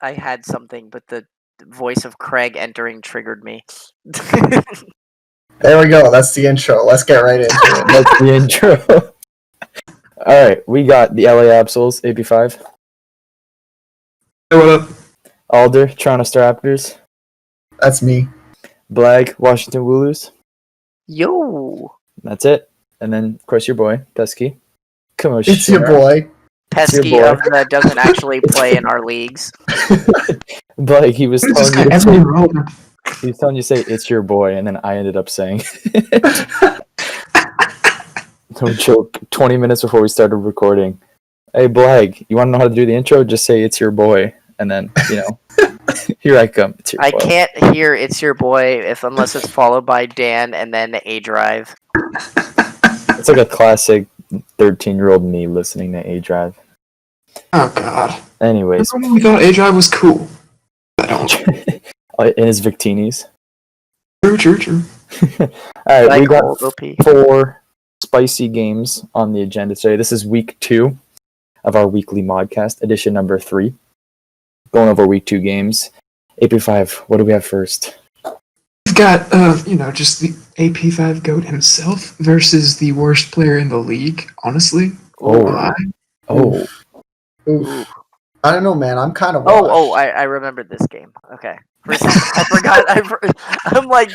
I had something, but the voice of Craig entering triggered me. There we go. That's the intro. Let's get right into it. That's the intro. All right, we got the LA Absols, AP5. Hey, what up? Alder, Toronto Star Raptors. That's me. Blag, Washington Wooloos. Yo, That's it. And then, of course, your boy, Pesky. It's your boy. Pesky boy. of the doesn't actually play in our leagues. Blag, he was What is this telling guy you to ever say, relevant? he was telling you to say, it's your boy, and then I ended up saying no joke, 20 minutes before we started recording. Hey, Blag, you want to know how to do the intro? Just say, it's your boy. And then, here I come. It's your I boy. can't hear "It's Your Boy" unless it's followed by Dan and then A Drive. It's like a classic 13-year-old me listening to A Drive. Oh god. Anyways, Remember when we thought A-Drive was cool? I don't. in his Victinis. True. All right, Like we got old OP. 4 spicy games on the agenda today. This is week 2 of our Weekly Modcast, edition number 3. Going over week 2 games. AP5, what do we have first? We've got, just the AP5 GOAT himself versus the worst player in the league, honestly. Oh. Oof. I don't know, man. I'm kind of I remembered this game. Okay. For a second, I forgot. I'm like,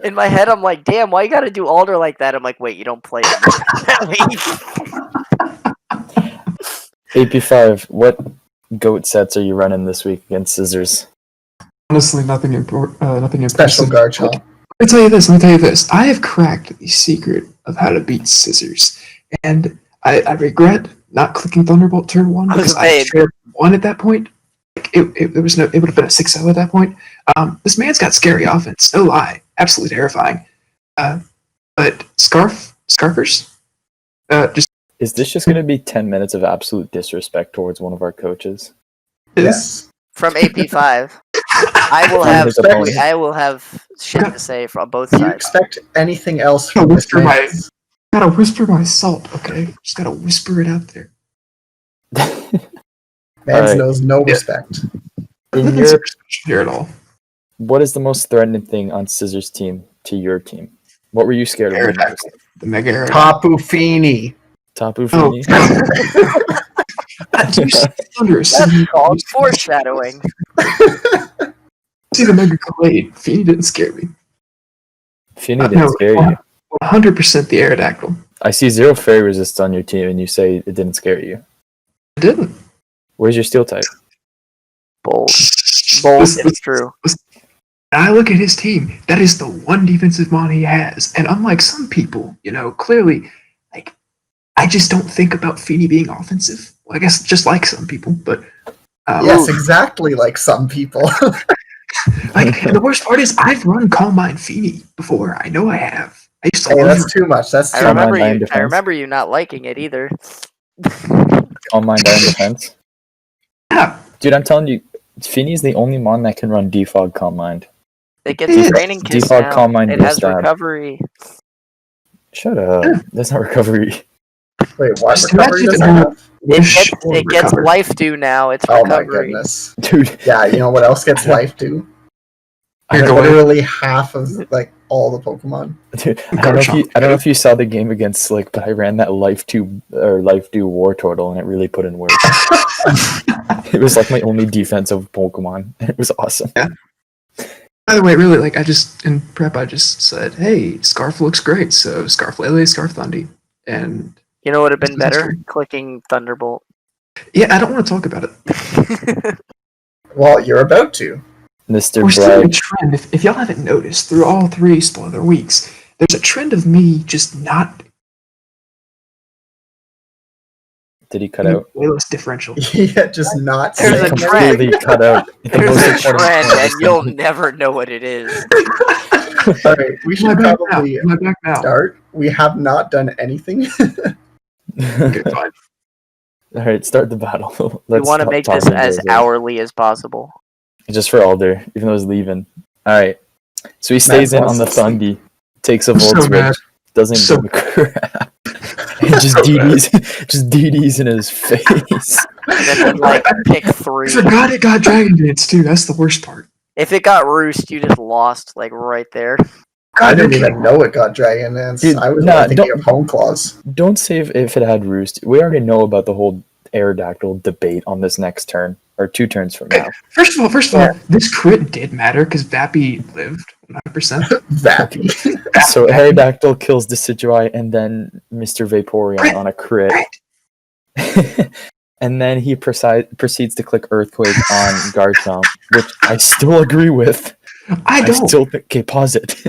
in my head, I'm like, damn, why you gotta do Alder like that? I'm like, wait, you don't play AP5, what GOAT sets are you running this week against Scissors? Honestly, nothing important. Nothing special impressive. guard shot. Let me tell you this. I have cracked the secret of how to beat Scissors, and I regret not clicking Thunderbolt turn 1 because I should have won at that point. It would have been a 6-0 at that point. This man's got scary offense, no lie, absolutely terrifying. But Scarfers, Is this just going to be 10 minutes of absolute disrespect towards one of our coaches? Yes. from AP5. I will have shit to say from both Do you sides. expect anything else from this man? Gotta whisper my salt, okay? Just gotta whisper it out there. Mans knows no respect. In Nothing your, super special here at all. what is the most threatening thing on Scissors' team to your team? What were you scared of the most? The Mega Air. Tapu Fini. Tapu Oh. Fini? That's called foreshadowing. See the Mega Glade. Fini didn't scare me. Fini didn't scare you. 100% the Aerodactyl. I see 0 fairy resist on your team, and you say it didn't scare you. It didn't. Where's your steel type? Bold. It's true. I look at his team. That is the one defensive mon he has. And unlike some people, clearly, I just don't think about Fini being offensive. Well, I guess just like some people, but yes, exactly like some people. the worst part is I've run Calm Mind Fini before. I know I have. I used to love that's too much. That's too I much. remember you not liking it either. Calm Mind Iron Defense? Yeah. Dude, I'm telling you, Fini's the only mon that can run defog Calm Mind. It gets training kiss Defog now. Calm Mind It has stab. recovery. Shut up. That's not recovery. Wait, what Just recovery does it imagine have? It gets life due now. It's Oh my recovery. goodness. Dude. Yeah, you know what else gets life due? Literally half of all the Pokemon. Dude, I don't know if you saw the game against Slick, but I ran that life due War Turtle, and it really put in work. It was like my only defensive Pokemon. It was awesome. Yeah. By the way, really, in prep, I just said, hey, Scarf looks great, so Scarf Lele, Scarf Thundy. And you know what would have been better? Clicking Thunderbolt. Yeah, I don't want to talk about it. Well, you're about to. Mr. We're still in a Bragg. trend. If y'all haven't noticed, through all 3 spoiler weeks, there's a trend of me just not Did he cut out? way less differential. Yeah, just not There's saying a it. trend. Completely cut out. There's a trend, and you'll never know what it is. All right, we should probably Am I back now? start. We have not done anything. Okay, fine. All right, start the battle. We want to make this as hourly as possible. Just for Alder, even though he's leaving. All right, so he stays in on the Thundy, takes a Volt Switch, doesn't give a crap. and just DDs in his face. And then like pick I 3. forgot it got Dragon Dance too. That's the worst part. If it got Roost, you just lost like right there. I God, didn't okay. even know it got Dragon Dance. Dude, I was nah, only thinking of Home Claws. Don't say if it had Roost. We already know about the whole Aerodactyl debate on this next turn, or 2 turns from now. First of all, this crit did matter because Vappy lived 100%. Vappy. So Aerodactyl kills Decidueye and then Mr. Vaporeon on a crit. And then he proceeds to click Earthquake on Garchomp, which I still agree with. I don't. still think. Okay, pause it.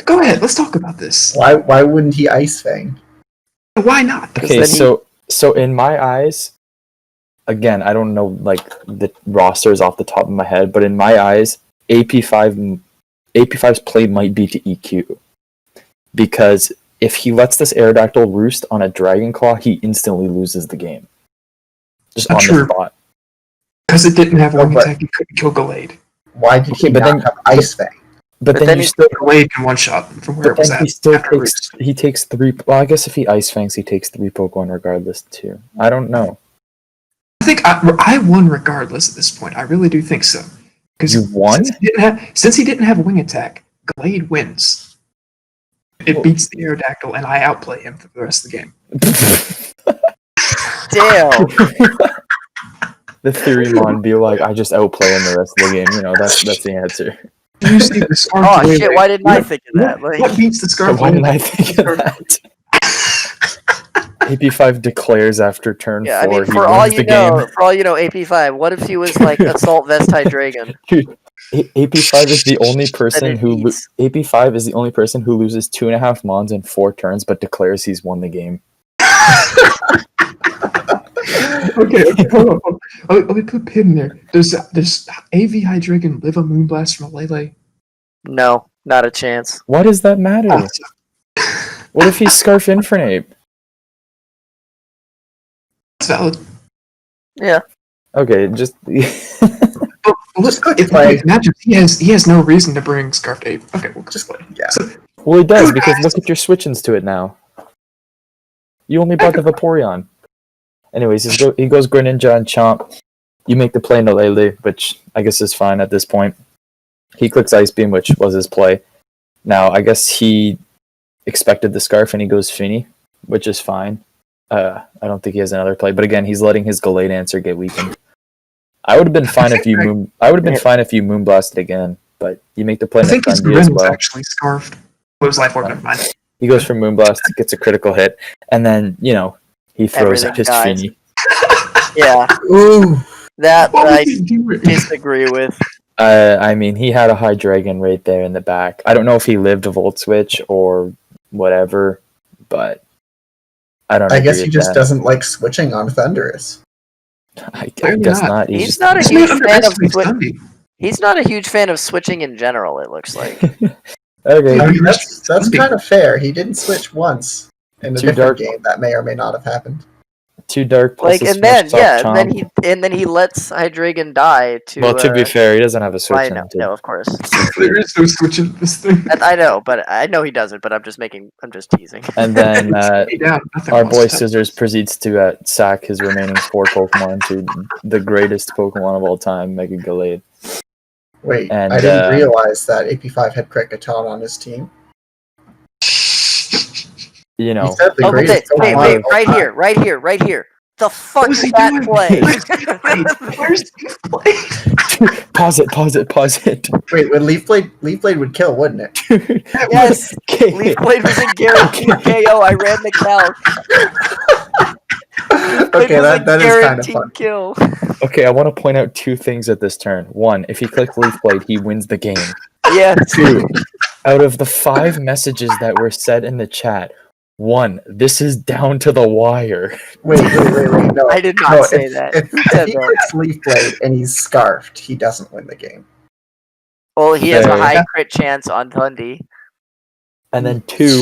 Go ahead. Let's talk about this. Why wouldn't he Ice Fang? Why not? Okay, so in my eyes, again, I don't know like the rosters off the top of my head, but in my eyes, AP5's play might be to EQ. Because if he lets this Aerodactyl roost on a Dragon Claw, he instantly loses the game. Just on the spot. Because it didn't have Wing Attack, he couldn't kill Gallade. Why did he not have Ice Fang? But then you still Gallade in one shot from where it was at. He takes 3. Well, I guess if he Ice Fangs, he takes 3 Pokemon regardless too. I don't know. I think I won regardless at this point. I really do think so. Because you won? Since he didn't have Wing Attack, Gallade wins. It beats the Aerodactyl, and I outplay him for the rest of the game. Damn. The Theoremon be like, I just outplay him the rest of the game. You know, that's the answer. You see the Scarf Oh shit! Why didn't I think of that? Like, what beats the Scarf? Why didn't I think of that? AP5 declares after turn 4. yeah, I mean, for all you know, AP5. What if he was like Assault Vest Hydreigon? Dude, AP5 is the only person AP5 is the only person who loses 2.5 Mons in 4 turns, but declares he's won the game. Okay, hold on. Let me put a pin in there. Does AV Hydreigon live a Moonblast from a Lele? No, not a chance. Why does that matter? What if he's Scarf Infernape? It's valid. Yeah. Okay, just Imagine he has no reason to bring Scarf Ape. Okay, we'll just play. Yeah. well, he does because look at your switch-ins to it now. You only bought the Vaporeon. Anyways, he goes Greninja and Chomp. You make the play into Lele, which I guess is fine at this point. He clicks Ice Beam, which was his play. Now, I guess he expected the Scarf and he goes Finny, which is fine. I don't think he has another play, but again, he's letting his Gallade answer get weakened. I would have been fine if you Moonblasted again, but you make the play. I think his Greninja was actually Scarfed. What was Life Orb? Never mind. He goes for Moonblast, gets a critical hit, and then he throws out his Finny. Yeah. Ooh. That I disagree with. I mean, he had a Hydreigon right there in the back. I don't know if he lived a Volt Switch or whatever, but I don't know. I guess he just doesn't like switching on Thundurus. I guess not. He's not a huge fan of switching. He's not a huge fan of switching in general, it looks like. Okay. I mean, that's kind of fair. He didn't switch once in a different game. That may or may not have happened. Too dark. Like, and then he lets Hydreigon die to. Well, to be fair, he doesn't have a switch. I know, no, of course. There is no switching this thing. I know, but I know he doesn't. But I'm just teasing. And then our boy Scissors proceeds to sack his remaining 4 Pokemon to the greatest Pokemon of all time, Mega Gallade. Wait, I didn't realize that AP5 had Kricketot on his team. You know. Wait, right here. The fuck is that play? Where's the play? Pause it. Wait, when Leaf Blade would kill, wouldn't it? Yes. Leaf Blade was a guaranteed KO. I ran the count. Okay, that is kind of fun. Kill. Okay, I want to point out 2 things at this turn. 1, if he clicks Leaf Blade, he wins the game. Yeah. 2, out of the 5 messages that were said in the chat, 1, this is down to the wire. Wait, no. I did not say that. If he clicks Leaf Blade and he's Scarfed, he doesn't win the game. Well, he has a high crit chance on Tundi. And then 2,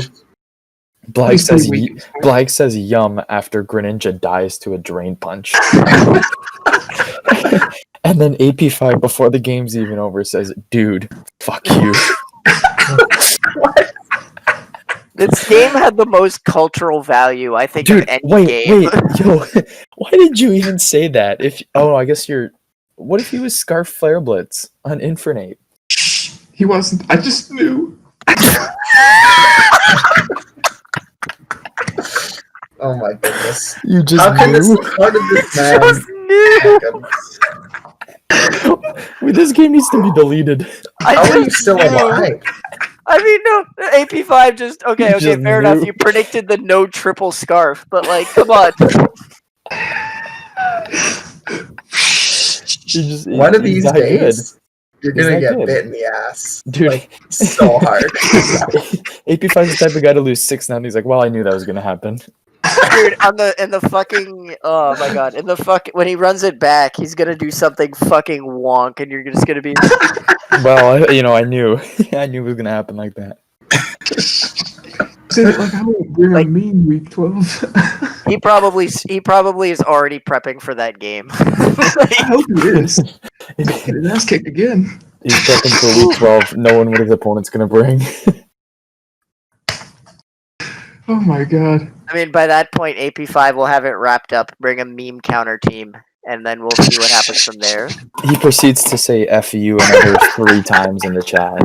Blag says yum after Greninja dies to a Drain Punch. And then AP5 before the game's even over says, dude, fuck you. What? This game had the most cultural value, I think, Dude, of any wait, game. yo, why did you even say that? I guess you're. What if he was Scarf Flare Blitz on Infernate? He wasn't. I just knew. Oh my goodness! You just How did knew? this man? Just knew. Oh my goodness. Wait, this game needs to be deleted. I How are you just still knew. alive? I mean, no, AP5 just okay, Just fair enough. knew. You predicted the no triple scarf, but like, come on. One of these that days, you're He's gonna that get good. bit in the ass, Dude. like so hard. AP5 is the type of guy to lose 6-0. He's like, well, I knew that was gonna happen. Dude, in the fucking oh my god, in the when he runs it back, he's gonna do something fucking wonk, and you're just gonna be. Well, I knew, I knew it was gonna happen like that. So, like, I would bring a meme week 12. He probably is already prepping for that game. I hope he is. Get his ass kicked again. He's prepping for week 12, knowing what his opponent's gonna bring. Oh my god. I mean, by that point, AP5 will have it wrapped up, bring a meme counter team, and then we'll see what happens from there. He proceeds to say F you another 3 times in the chat.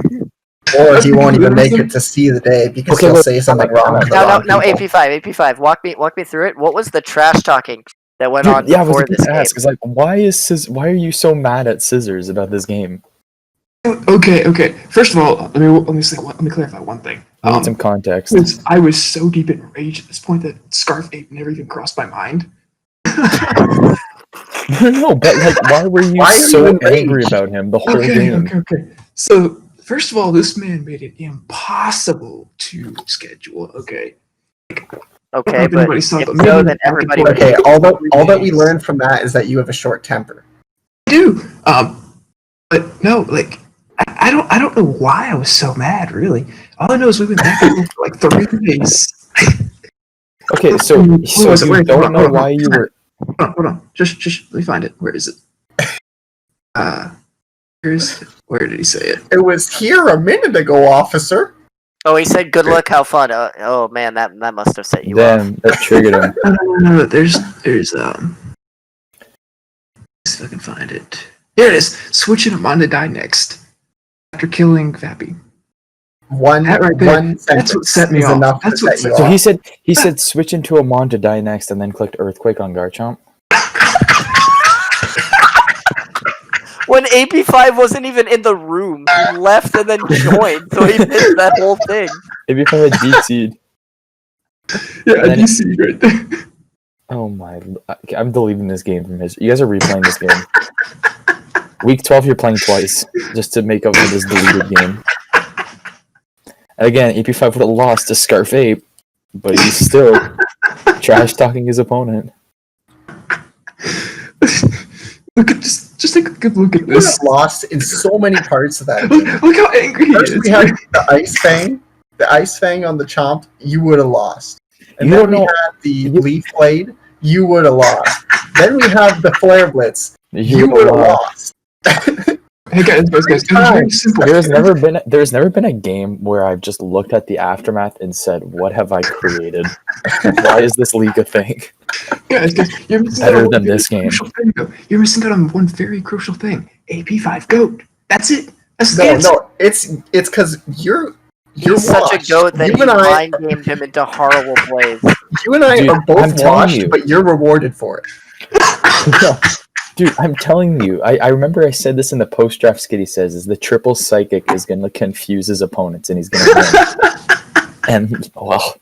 Or he won't even make it to see the day because he'll say something wrong. to the wrong Now, people. AP5, walk me through it. What was the trash talking that went Dude, on yeah, I was before about this to game? ask, like, why are you so mad at Scissors about this game? Okay. First of all, let me clarify one thing. I need some context. I was so deep in rage at this point that Scarf 8 never even crossed my mind. No, but like, why were you Why are so you angry enraged? about him the whole game? Okay. So, first of all, this man made it impossible to schedule. Okay. Okay, but Everybody saw if it, so, maybe then everybody after- would. Okay, all that we learned from that is that you have a short temper. I do. But no, like I don't know why I was so mad. Really, all I know is we went back and forth for like 3 days. Okay, so was it? you Wait, don't hold know on. why you were. Hold on. Just let me find it. Where is it? Where did he say it? It was here a minute ago, officer. Oh, he said, "Good luck, have fun." Oh man, that must have set you off. Damn, that triggered him. No. There's let's see if I can find it. Here it is. Switching him on to die next after killing Vappy. One That right there, one that's what sentence set me is off. enough That's to what set you set So off. he said switch into a Mon to die next, and then clicked Earthquake on Garchomp. When AP5 wasn't even in the room, he left and then joined, so he missed that whole thing. Maybe if I had deep seed. Yeah, And then you see right there. Oh my! I'm deleting this game from history. You guys are replaying this game. Week 12, you're playing twice just to make up for this deleted game. And again, AP5 would have lost to Scarf 8, but he's still trash talking his opponent. Look at just take a good look at We would this. have lost in so many parts of that. Look how angry he First is. we had the ice fang on the chomp. You would have lost. And You then don't we know- had the leaf blade. You would have lost. Then we have the flare blitz. You would have lost. Hey guys, it's very simple. There's never been a game where I've just looked at the aftermath and said, "What have I created? Why is this league a thing?" Guys, you're missing Better out on than one very this game. crucial thing, though. You're missing out on one very crucial thing. AP5 GOAT. That's it. That's the answer. No, it's because you're He's such a washed. goat that You you and I- mind gamed him into horrible plays. You and I Dude, are I'm both telling washed, you. but you're rewarded for it. No. Dude, I'm telling you, I remember I said this in the post-draft skit. He says, "Is the triple psychic is going to confuse his opponents, and he's going to win." And well,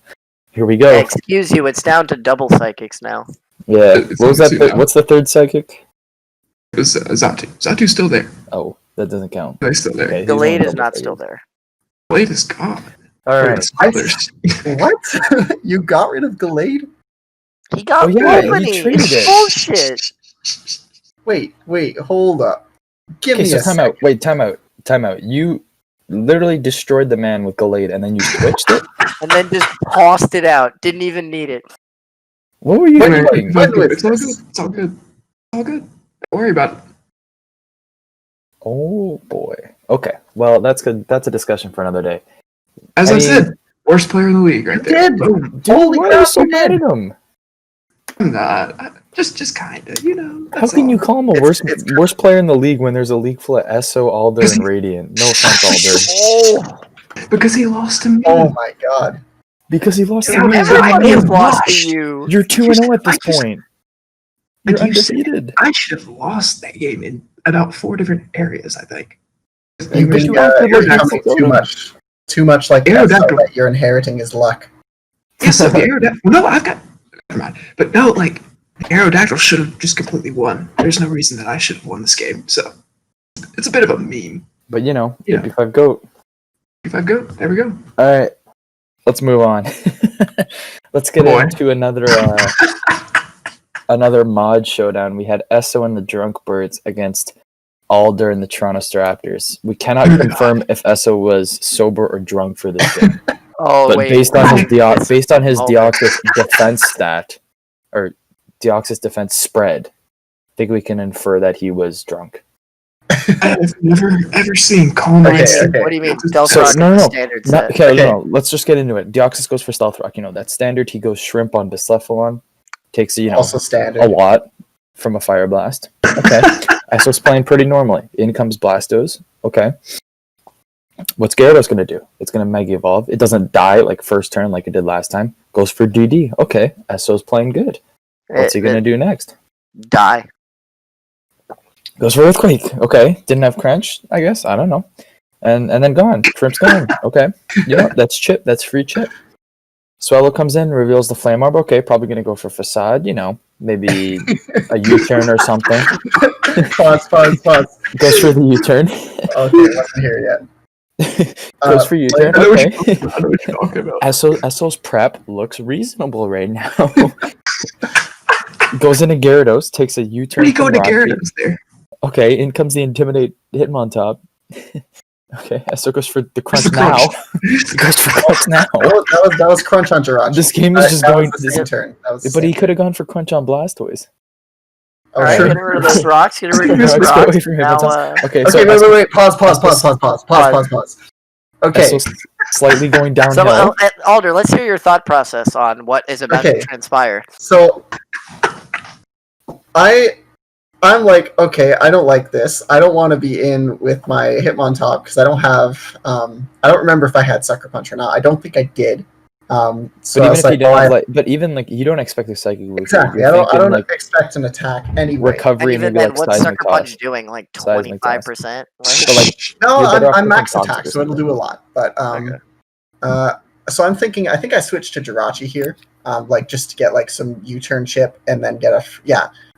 here we go. Excuse you, it's down to double psychics now. Yeah. It's What was that? easy now. What's the third psychic? It was Zatu. Zatu's still there. Oh, that doesn't count. He's still there. Okay, he's Delayed on is double not psychic. still there. Blade is gone. All right. What? You got rid of Gallade? He got Oh, yeah, you Romany. traded It's it. bullshit. Wait, hold up. Give Okay, me so a time second. out. Wait, time out. You literally destroyed the man with Gallade, and then you switched it. And then just tossed it out. Didn't even need it. What were you Wait, doing? When was It's all this? good. It's all good. It's all good. Don't worry about it. Oh boy. Okay. Well, that's good. That's a discussion for another day. As I I mean, said, Worst player in the league, right there. did. Boom. Dude, Holy why are crap, you so you mad did. at him? I'm not. Just kind of, How That's can all. you call him a worst player in the league when there's a league full of Esso, Alder, Because and he- Radiant? No offense, Alder. Oh, Because he lost to me. Oh my god. Because he lost to Dude, me. everybody has I lost to washed. you. You're 2-0 at this point. You're Like you said, undefeated. I should have lost that game in about 4 different areas, I think. You're But you acted you're like becoming you too much like Aerodactyl. Esso that you're inheriting his luck. Yes, so the Aerodactyl. No, I've got. Never mind. But no, like, the Aerodactyl should have just completely won. There's no reason that I should have won this game. So it's a bit of a meme. But you know, Yeah. 55 GOAT. If I go, there we go. All right, let's move on. Let's get Boy. into another mod showdown. We had Esso and the Drunk Birds against Alder and the Toronto Raptors. We cannot confirm if Esso was sober or drunk for this game, Oh but wait, based on his this is moment. Deoxys defense stat or Deoxys defense spread, I think we can infer that he was drunk. I've never ever seen Calm Okay, Mindset. okay. What do you mean? Stealth So, Rock is no, the no, standard Not, set. okay, Okay. no, let's just get into it. Deoxys goes for Stealth Rock. You know, that's standard. He goes Shrimp on Bislephalon. Takes, Also a standard. lot from a Fire Blast. Okay. Esso's playing pretty normally. In comes Blastos. Okay. What's Gyarados going to do? It's going to Mega Evolve. It doesn't die like first turn like it did last time. Goes for DD. Okay. Esso's playing good. What's he going to do next? Die. Goes for Earthquake. Okay. Didn't have Crunch, I guess. I don't know. And then gone. Shrimp's gone. Okay. You know, that's chip. That's free chip. Swallow comes in, reveals the Flame Orb. Okay, probably going to go for Facade. You know, maybe a U-turn or something. Pause. Goes for the U-turn. Okay, wasn't here yet. Goes for U-turn. I know, Okay. I know what you're talking about. Esso's prep looks reasonable right now. Goes into Gyarados, takes a U-turn. Where do you go from to Rocky. Gyarados there? Okay, in comes the Intimidate Hitmontop. Okay, Esso goes for the Crunch the now. Crunch? He goes for Crunch now. That was Crunch on Jirachi. This game is just that going. was the same turn. That was the But he same could have gone for Crunch on Blastoise. All right, turn. getting rid of those rocks. Getting rid of Let's those go rocks. away from Now, Hitmontop. Okay, Okay, so wait. Pause. Okay, Esso's slightly going downhill. so Alder, let's hear your thought process on what is about Okay. to transpire. so I'm like, okay, I don't like this. I don't want to be in with my Hitmontop because I don't have. I don't remember if I had Sucker Punch or not. I don't think I did. So But I even was if like, you don't well, have, like, but even like you don't expect a Psychic Boost. exactly. You're I don't thinking, like, expect an attack anyway. recovery And and even maybe then, like what's Seismic Sucker Punch Toss. doing? Like Seismic toss. 25%? But like, No, you're better off I'm picking max Toxic attack, or so it'll do a lot. But so I'm thinking. I think I switched to Jirachi here, like just to get like some U-turn chip and then get a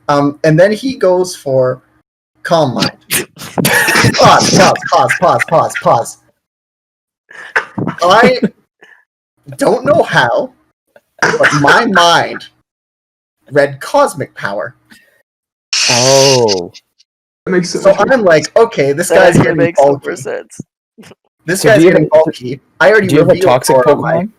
and then he goes for Calm Mind. Pause. I don't know how, but my mind read Cosmic Power. Oh, That makes sense. So I'm like, okay, this That guy's actually getting makes bulky. more sense. This So guy's do you have getting bulky. I already do you have a revealed Toxic Roar on my. Pokemon?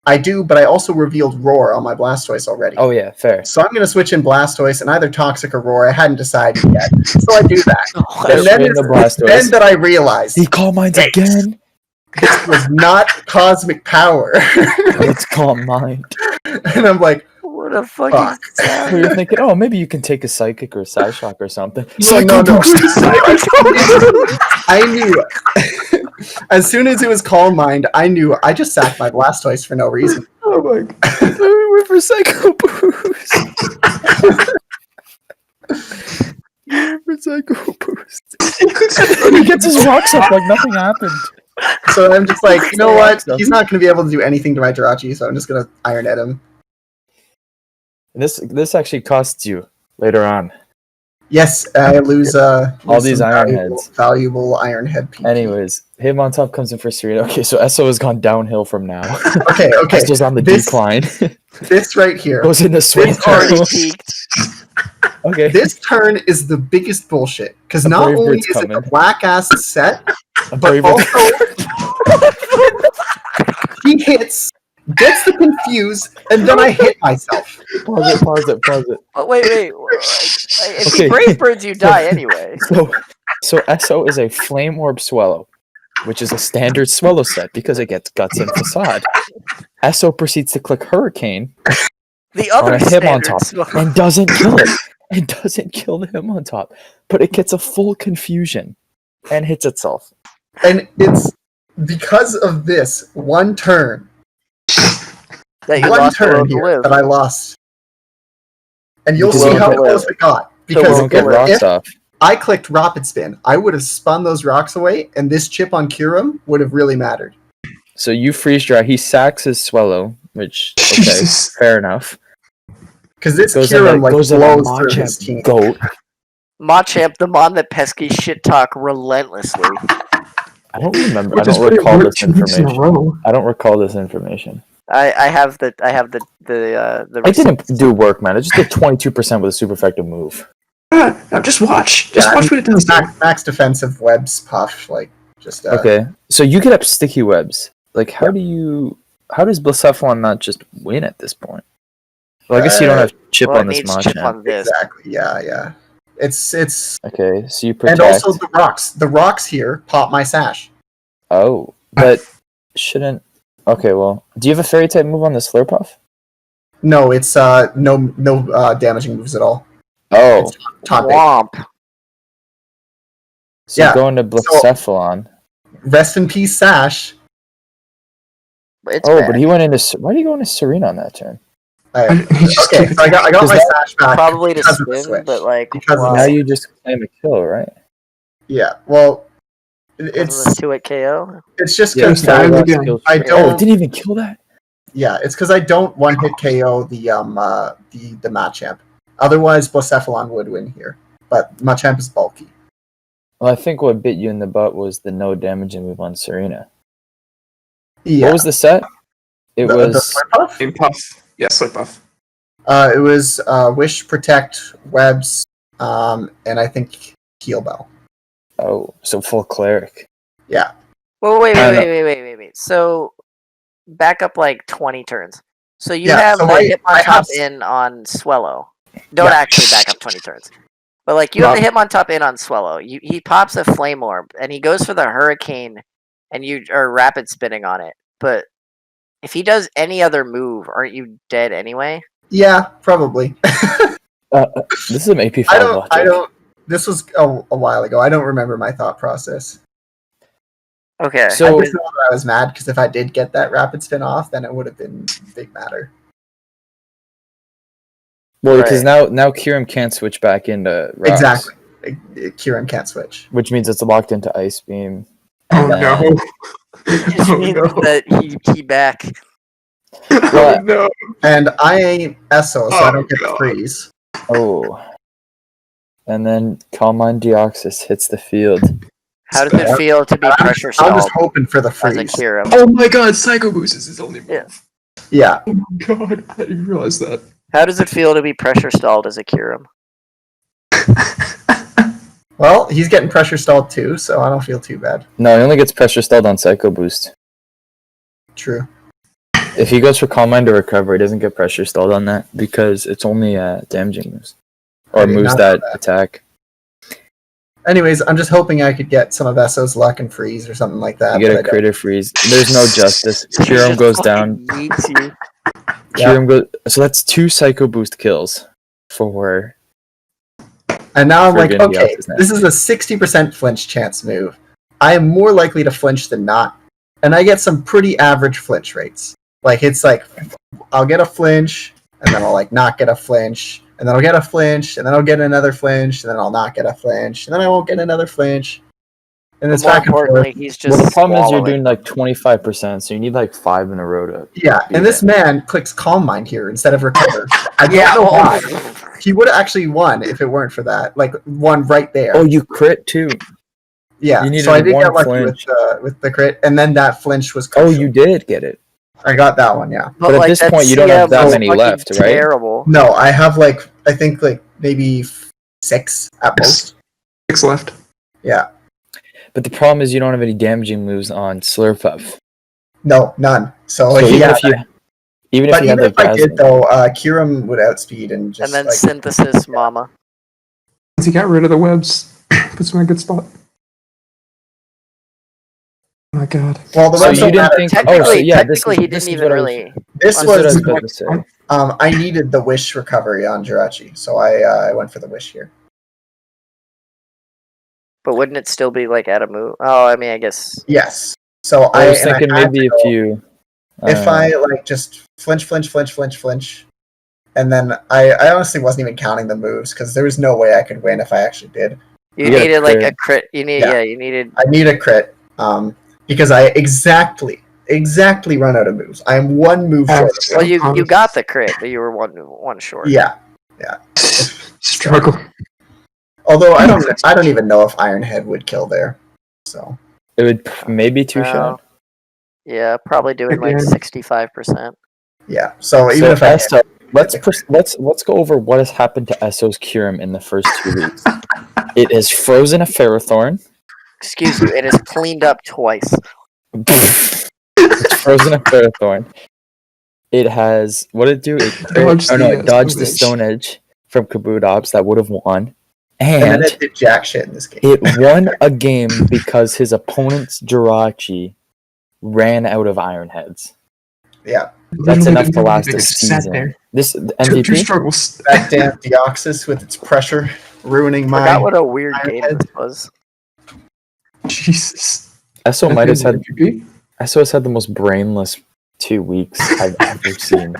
I do, but I also revealed Roar on my Blastoise already. Oh yeah, fair. So I'm going to switch in Blastoise and either Toxic or Roar. I hadn't decided yet. So I do that. Oh, And then in the Blastoise. then that I realized He Calm Minds Wait. again. this was not Cosmic Power. It's Calm Mind. And I'm like, what a fucking fuck. So you're thinking, oh, maybe you can take a Psychic or a Psyshock or something. No. I knew. As soon as it was Calm Mind, I knew I just sacked my Blastoise for no reason. Oh my god. We went for Psycho Boost. For Psycho Boost. He gets his rocks up like nothing happened. So I'm just like, you know what? He's not going to be able to do anything to my Jirachi, so I'm just going to Iron Head him. This actually costs you later on. Yes, I lose All these some Iron Heads. valuable Iron Head PP. Anyways, Hitmontop comes in for Serena. Okay, so Esso has gone downhill from now. Okay. Esso's on the This- decline. This right here. Goes into swing. It's already peaked. Okay. This turn is the biggest bullshit because not Brave only Bird's is it coming. a black ass set, A but Brave Bird- also he hits, gets the confuse, and then I hit myself. Pause it. Oh, wait. If Okay. he Brave Birds, you die anyway. So Esso is a Flame Orb Swallow. which is a standard Swellow set because it gets Guts and Facade. Esso proceeds to click Hurricane The on other a him on standard top Swellow. and doesn't kill it. It doesn't kill the him on top, but it gets a full confusion and hits itself. And it's because of this one turn. That you One lost the turn will to here live. that I lost. And you'll Because see you how don't close it got. You Because don't get rocks if off. I clicked Rapid Spin, I would have spun those rocks away, and this chip on Kiram would have really mattered. So you freeze dry. He sacks his Swellow, which, okay, Jesus. fair enough. Because this Goes Kiram into blows through Machamp his team. Goat. Machamp, the mon that Pesky shit talk relentlessly. I don't remember. Which I is don't what it recall worked this 2 weeks in a information. row. I don't recall this information. I have the I didn't do work, man. I just did 22% with a super effective move. Now just watch. Just watch what it does. Max defensive webs puff, like just Okay, so you get up sticky webs. Like, how does Blacephalon not just win at this point? Well, I guess you don't have chip well, on it this needs chip Machamp. on this. exactly, yeah. It's Okay, so you protect. and also the rocks. The rocks here pop my sash. Oh, but shouldn't. Okay, well, do you have a fairy type move on the Slurpuff? No, it's no damaging moves at all. Oh, It's top eight. Womp. so yeah, going to Blacephalon. Rest in peace, Sash. It's Oh, back. but he went into. Why did he go into Serena on that turn? Okay, Just keep it so I got Does my that- Sash back Probably to because of the spin, switch. but like Because of wow. the Now you just claim a kill, right? Yeah, well, Because of the 2-hit KO. it's just Yeah, because time Swellow again. skills- I Oh, don't. it didn't even kill that. Yeah, it's because I don't one hit KO the Machamp. Otherwise, Blacephalon would win here, but Machamp is bulky. Well, I think what bit you in the butt was the no damaging move on Serena. Yeah, What was the set? It the was Slurpuff? Slip Puff. Yeah, Slip Puff. It was Wish, Protect, Webs, and I think Heal Bell. so full cleric. Yeah, Well, wait. I don't So back up like 20 turns. So you Yeah, have so the I Hitmontop have- in on Swellow. Don't Yeah. actually back up 20 turns. But like you have the Hitmontop in on Swellow. He pops a Flame Orb and he goes for the Hurricane and you are rapid spinning on it. But if he does any other move, aren't you dead anyway? yeah, probably. This is an AP5 I logic. don't. This was a while ago. I don't remember my thought process. Okay. So- I just know that I was mad because if I did get that rapid spin off, then it would have been big matter. Well, because Right. now Kiram can't switch back into rocks, Exactly. Kiran can't switch. which means it's locked into Ice Beam. Oh And- no. Which Oh means no. that he back. Oh no. And I ain't Esso, so I don't get the God. freeze. Oh, and then Calmine Deoxys hits the field. How does it feel to be pressure I'm stalled just hoping for the as a freeze. Kira? Oh my god, Psycho Boost is his only move. Yeah. Yeah. Oh my god, I didn't realize that. How does it feel to be pressure stalled as a Kiram? Well, he's getting pressure stalled too, so I don't feel too bad. No, he only gets pressure stalled on Psycho Boost. True. If he goes for Calm Mind to recover, he doesn't get pressure stalled on that because it's only damaging moves I or did moves not that know that. attack. Anyways, I'm just hoping I could get some of Esso's luck and freeze or something like that. You get but a I don't. critter freeze. There's no justice. Kiram goes down. Yeets you. Yeah. Kiram goes. So that's 2 Psycho Boost kills for. And now I'm like, Friggin' okay, Deoxys now. this is a 60% flinch chance move. I am more likely to flinch than not, and I get some pretty average flinch rates. Like it's like I'll get a flinch, and then I'll like not get a flinch, and then I'll get a flinch, and then I'll get another flinch, and then I'll not get a flinch, and then I won't get another flinch, and it's More back and importantly, forth. he's just. Well, the problem is you're swallowing. doing like 25%, so you need like 5 in a row to. Yeah, be and this there. man clicks Calm Mind here instead of Recover. I don't Yeah, know well, why. He would have actually won if it weren't for that. Like won right there. Oh, you crit too. yeah. you needed So I did one get lucky flinch. with the crit, and then that flinch was. Oh, crucial. you did get it. I got that one. Yeah. But at this that point, you don't have CM that was many fucking left, right? Terrible. No, I have I think maybe 6 at most. 6 left. Yeah. But the problem is you don't have any damaging moves on Slurpuff. No, none. So, So yeah. even if But you had even like if I did Dazzling- though, Kiram would outspeed and just And then like synthesis, mama. Once he got rid of the webs, puts him in a good spot. Oh my god. Well, the So ones you don't didn't matter. think? Technically, he this didn't is even what I was- really. This That's what I was was about to say. I needed the wish recovery on Jirachi, so I went for the wish here. But wouldn't it still be like at a move? Oh, I mean, I guess. Yes. So I was and thinking I had maybe to if go- you. if I like just flinch, and then I honestly wasn't even counting the moves because there was no way I could win if I actually did. You You got a needed like crit. a crit. You needed. I need a crit because I exactly run out of moves. I am one move short. Of Well, you got the crit, but you were one short. Yeah. Struggle. Although I don't even know if Ironhead would kill there. So It would maybe two No. shot. Yeah, probably doing like Again. 65%. yeah. So even if I Esso, let's go over what has happened to Esso's Curum in the first 2 weeks. It has frozen a Ferrothorn. Excuse you, it is cleaned up twice. It's frozen a Ferrothorn. It has what did it do? It dodged the Stone Edge from Kabutops that would have won. and then And it did jack shit in this game. it won a game because his opponent's Jirachi ran out of Iron Heads. Yeah. That's enough to last a Sat season. there. This Two MVP? struggles. That damn Deoxys with its pressure ruining my. Forgot what a weird Iron game Head. this was. Jesus. Esso might have had MVP? Esso has had the most brainless 2 weeks I've ever seen.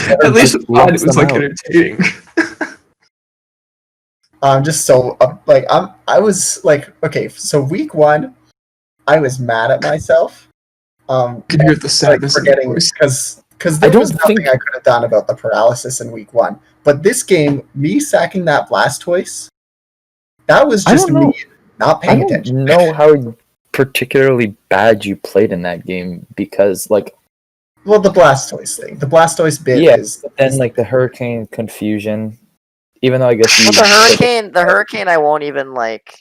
At least Just I thought it lumps was them like out. entertaining. I'm just so I was like, okay, so week 1, I was mad at myself. You can hear the sadness in forgetting the voice. because there I don't was nothing think- I could have done about the paralysis in week 1. But this game, me sacking that Blastoise, that was I just don't know. me not I paying don't attention. know how particularly bad you played in that game because Well, the Blastoise thing, the Blastoise bit Yeah, is but then the Hurricane confusion. Even though I guess you Well, the hurricane, I won't even like.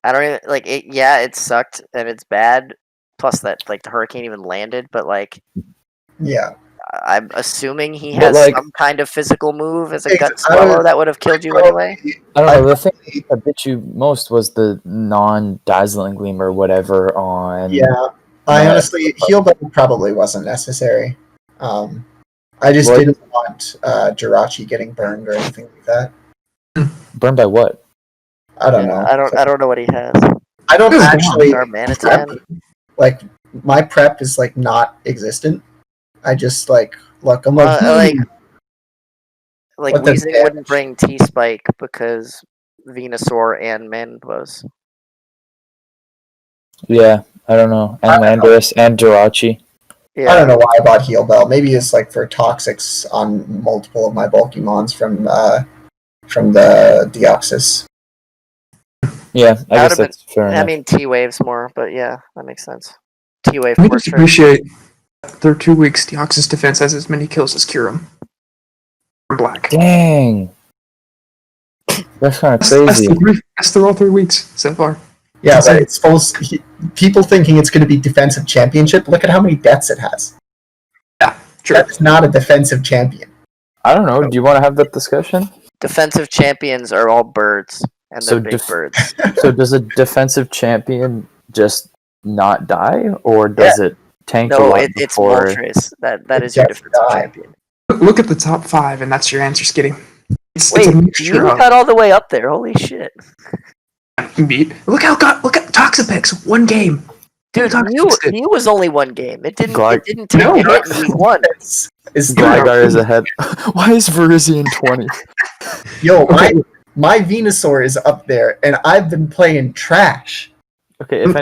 I don't even like it. Yeah, it sucked and it's bad. Plus, that like the hurricane even landed, but like yeah. I'm assuming he But, has like- some kind of physical move as a Ex- gut I would- swallow that would have killed you anyway. I don't know. The thing that bit you most was the non-dazzling gleam or whatever on. Yeah, I Yeah. honestly heal button probably wasn't necessary. I just Well, didn't want Jirachi getting burned or anything like that. Burned by what? I don't Yeah, know. I don't know what he has. I don't This is actually Darmanitan. like my prep is like not existent. I just like look. I'm like, Like What the Weezing wouldn't bring T-Spike because Venusaur and Min was. Yeah, I don't know. And Landorus and Jirachi. Yeah. I don't know why I bought Heal Bell. Maybe it's like for Toxics on multiple of my bulky mons from the Deoxys. Yeah, I guess That would've that's fair enough. I mean T-Waves more, but yeah, that makes sense. T-Wave I just portrait. appreciate after 2 weeks, Deoxys defense has as many kills as Curum. From Black. Dang. That's kind of That's crazy. that's through all 3 weeks so far. Yeah, Insane. but it's people thinking it's going to be defensive championship. Look at how many deaths it has. Yeah, sure. That's not a defensive champion. I don't know. Do you want to have that discussion? Defensive champions are all birds, and they're So big birds. So does a defensive champion just not die, or does it tank a No, lot it's before? Moltres. That It is your just defensive died. champion. Look at the top 5, and that's your answer, Skitty. It's Wait, a mixture you of got all the way up there. Holy shit. meat. Look at Toxapex, 1 game. Dude, Mew was only 1 game. It didn't take No. a hit in week 1. Is Gligar is ahead. Why is Virizion 20? Yo, Okay. my Venusaur is up there, and I've been playing trash. Okay, if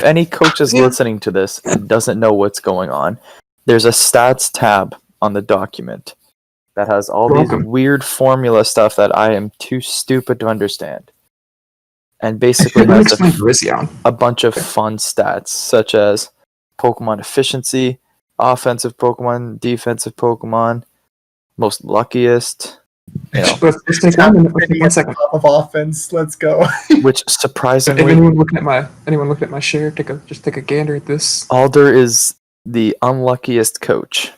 any coach is listening to this and doesn't know what's going on, there's a stats tab on the document that has all these Welcome. weird formula stuff that I am too stupid to understand. And basically Let me has explain Virizion. a bunch of fun stats, such as Pokemon efficiency, offensive Pokemon, defensive Pokemon, most luckiest, you know, Let's take 1 minute. Let's take 1 second. Top of offense. Let's go. which If surprisingly, anyone looking at my share, take a gander at this. Alder is the unluckiest coach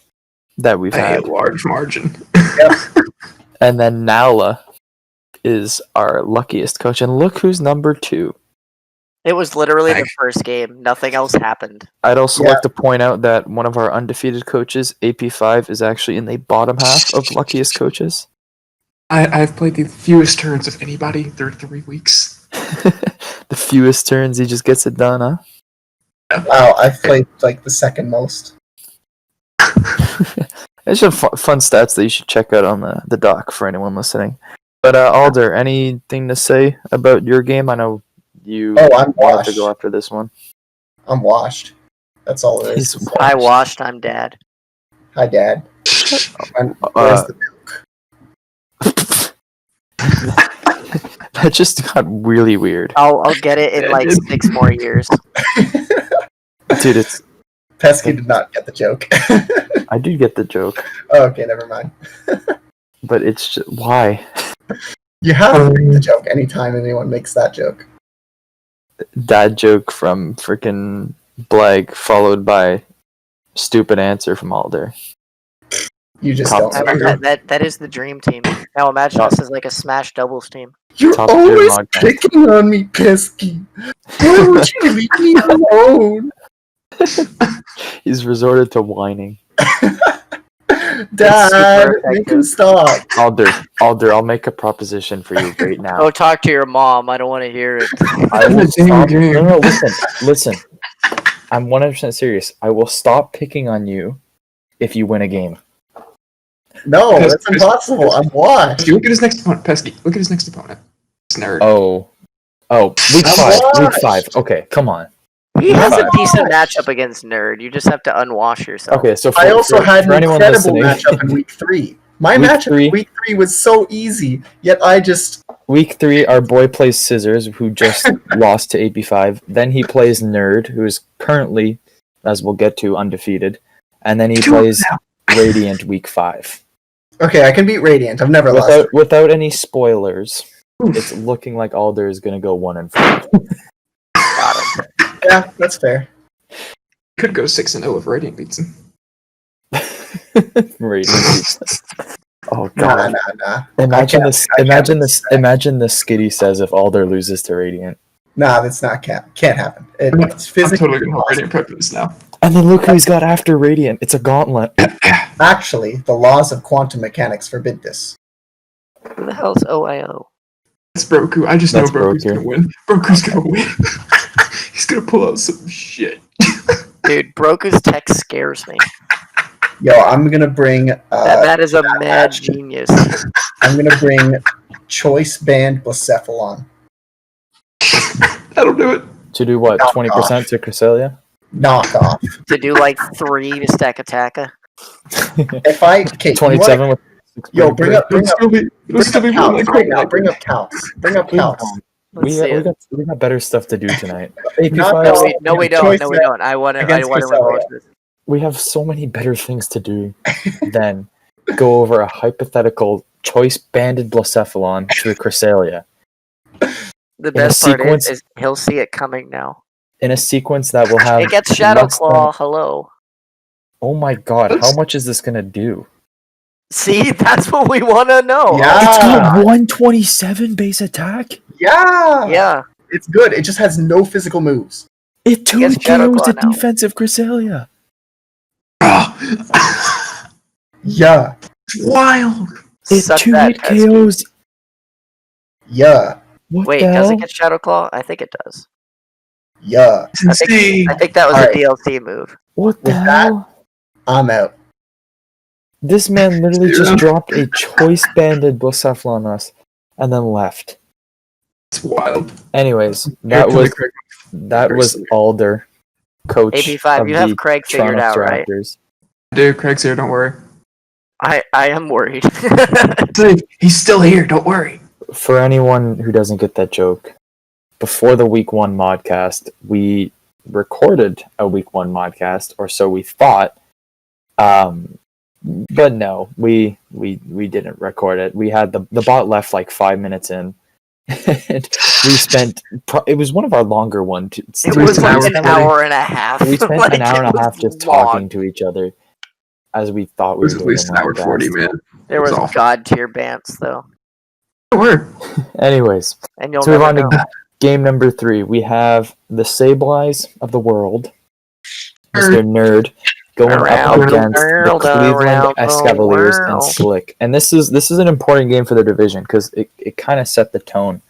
that we've By a had. large margin. And then Nala is our luckiest coach. And look who's number 2. It was literally the first game. Nothing else happened. I'd also like to point out that one of our undefeated coaches, AP5, is actually in the bottom half of luckiest coaches. I've played the fewest turns of anybody through 3 weeks. The fewest turns, he just gets it done, huh? Wow, I've played like the second most. It's just fun stats that you should check out on the doc for anyone listening. But Alder, anything to say about your game? I know you I'm wanted washed. to go after this one. I'm washed. That's all there is. to say. I washed. I'm dad. Hi, Dad. Where's the milk? That just got really weird. I'll get it in like 6 more years. Dude, it's... Pesky did not get the joke. I do get the joke. Oh, okay, never mind. But it's just... Why? You have to make the joke anytime anyone makes that joke. Dad joke from freaking Blag, followed by stupid answer from Alder. You just Top don't. tier. That is the dream team. Now imagine Top- this is like a Smash doubles team. You're Top tier always Modcast. picking on me, Pesky. Why would you leave me alone? He's resorted to whining. Dad, super make him effective. stop. Alder, I'll make a proposition for you right now. Go talk to your mom. I don't want to hear it. I will It's a stop. game. No, listen. I'm 100% serious. I will stop picking on you if you win a game. No, that's impossible. I'm washed. Pesky, look at his next opponent. Pesky, look at his next opponent. This nerd. Oh, week I'm 5. Week washed. 5. Okay, come on. He has a Right. decent matchup against Nerd. You just have to unwash yourself. Okay, so I also had an anyone incredible listening, matchup in week 3. My Week matchup 3. in week 3 was so easy, yet I just... Week 3, our boy plays Scissors, who just lost to AP5. Then he plays Nerd, who is currently, as we'll get to, undefeated. And then he plays Radiant week 5. Okay, I can beat Radiant. I've never lost. Without any spoilers, it's looking like Alder is going to go 1-5. Yeah, that's fair. Could go 6-0 if Radiant beats him. Radiant. Oh Nah, god. nah. Imagine I this. can't Imagine do this. that. Imagine this. Skitty says if Alder loses to Radiant, Nah, that's not can't happen. It's I'm physically totally gonna hold impossible. Radiant prep for this now. and then look who he's got after Radiant. It's a gauntlet. Actually, the laws of quantum mechanics forbid this. Who the hell's OIO? It's Broku. I just know That's Broku's Broku. gonna win. Broku's gonna win. He's gonna pull out some shit. Dude, Broku's tech scares me. Yo, I'm gonna bring. That is a that mad match. genius. I'm gonna bring choice band Blacephalon. That'll do it. To do what? Knock 20% to Cresselia? Knock off. To do like 3 to stack Attacka. If I okay, you 27 wanna, with. 6 yo, bring up It'll still be Counts one like right now. Bring up Counts. Bring up Counts. Let's see it. We got better stuff to do tonight. Not No, Choice we don't. band No, we don't. I want to against watch Cresselia. this. We have so many better things to do than go over a hypothetical choice banded Blacephalon through Cresselia The a best part sequence- is he'll see it coming now. in a sequence that will have. It gets Shadow less Claw. than- Hello. Oh my god! How much is this gonna do? See, that's what we want to know. Yeah. It's got 127 base attack. Yeah. Yeah. It's good. It just has no physical moves. It 2 gets Shadow KOs Claw the now. defensive Cresselia. Yeah. Wild. It Suck 2 that, hit Pesky. KOs. Yeah. What Wait, the does hell? it get Shadow Claw? I think it does. Yeah. It's insane. I think that was Alright. a DLC move. What the With that- hell? I'm out. This man literally just Yeah. dropped a choice banded Blacephalon on us and then left. It's wild. Anyways, Here, that tell me, was Craig. that was Alder, coach AP5, of you have the Craig figured Toronto out, right? Raptors. Dude, Craig's here. Don't worry. I am worried. He's still here. Don't worry. For anyone who doesn't get that joke, before the week 1 modcast, we recorded a week 1 modcast, or so we thought. But no, we didn't record it. We had the bot left like 5 minutes in. And we spent. It was one of our longer ones. It was like hours an already. hour and a half. We spent Like, an hour and it a half was just long. talking to each other, as we thought It we was were at doing least a an hour podcast. 40, man. There It was was awful. god tier bants though, Don't worry. Anyways, and you'll let's move never on know. to Game number 3, we have the Sableyes of the world, Mr. Nerd, going up against the Cleveland Cavaliers and Slick. And this is an important game for the division because it kind of set the tone,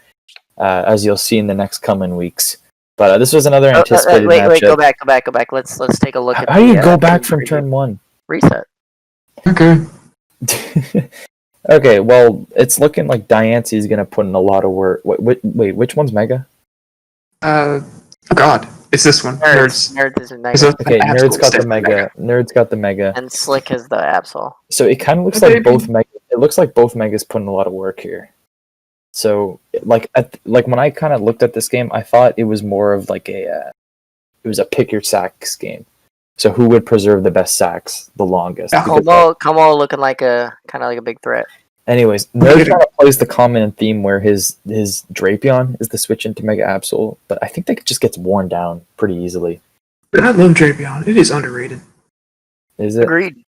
as you'll see in the next coming weeks. But this was another anticipated matchup. Wait, go back. Let's take a look at. How do you go back from turn 1? Reset. Okay. Okay, well, it's looking like Diancie is gonna put in a lot of work. Wait, which one's Mega? Oh God, it's this one. Nerds is a Mega. Okay, Nerd's got the Mega. Nerd's got the Mega. And Slick has the Absol. So it kind of looks like both Mega. It looks like both Megas put in a lot of work here. So like when I kind of looked at this game, I thought it was more of like it was a pick your sacks game. So who would preserve the best sacks the longest? Como looking like kind of like a big threat. Anyways, Nerd kind of plays the common theme where his Drapion is the switch into Mega Absol, but I think that just gets worn down pretty easily. But I love Drapion. It is underrated. Is it? Agreed.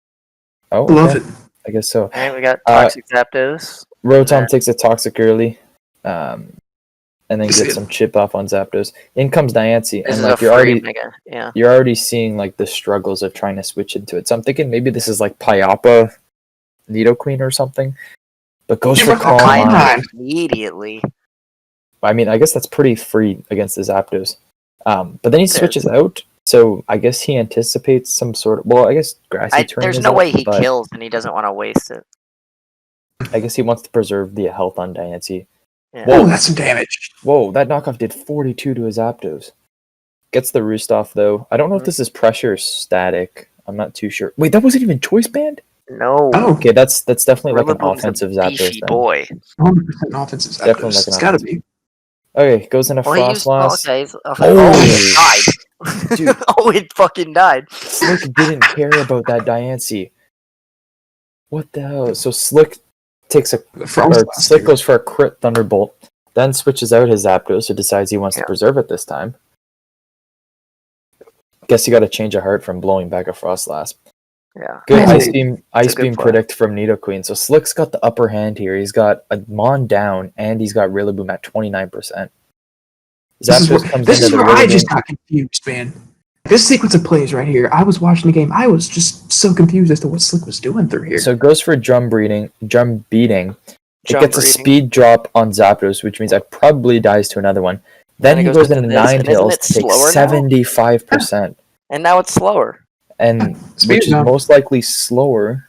Oh, okay. Love it. I guess so. And we got Toxic Zapdos. Rotom takes a Toxic early, and then gets some chip off on Zapdos. In comes Diancie, and like you're already seeing like the struggles of trying to switch into it. So I'm thinking maybe this is like Pyappa, Nidoqueen or something, but goes for Calm Mind immediately. I mean, I guess that's pretty free against the Zapdos. But then he switches out, so I guess he anticipates some sort of. Well, I guess Grassy Turn. There's no way he kills, and he doesn't want to waste it. I guess he wants to preserve the health on Diancie. Yeah. Whoa, that's some damage. Whoa, that knockoff did 42 to his Zapdos. Gets the Roost off, though. I don't know if this is pressure or static. I'm not too sure. Wait, that wasn't even Choice Band? No. Oh, okay, that's definitely like an offensive Zapdos. Boy. 100% offensive Zapdos. Definitely like it's gotta be. Okay, goes into Frostlass. It died. Dude. Oh, it fucking died. Slick didn't care about that Diancie. What the hell? So Slick goes for a crit Thunderbolt, then switches out his Zapdos, so decides he wants to preserve it this time. Guess he got a change of heart from blowing back a Frostlass. Yeah. Good Ice Beam predict from Nidoqueen. So Slick's got the upper hand here. He's got a Mon down, and he's got Rillaboom at 29%. This is where I just got confused, man. This sequence of plays right here, I was watching the game. I was just so confused as to what Slick was doing through here. So it goes for drum beating. It gets a speed drop on Zapdos, which means it probably dies to another one. Then he goes into Ninetales to take 75%. And now it's slower. And which is most likely slower.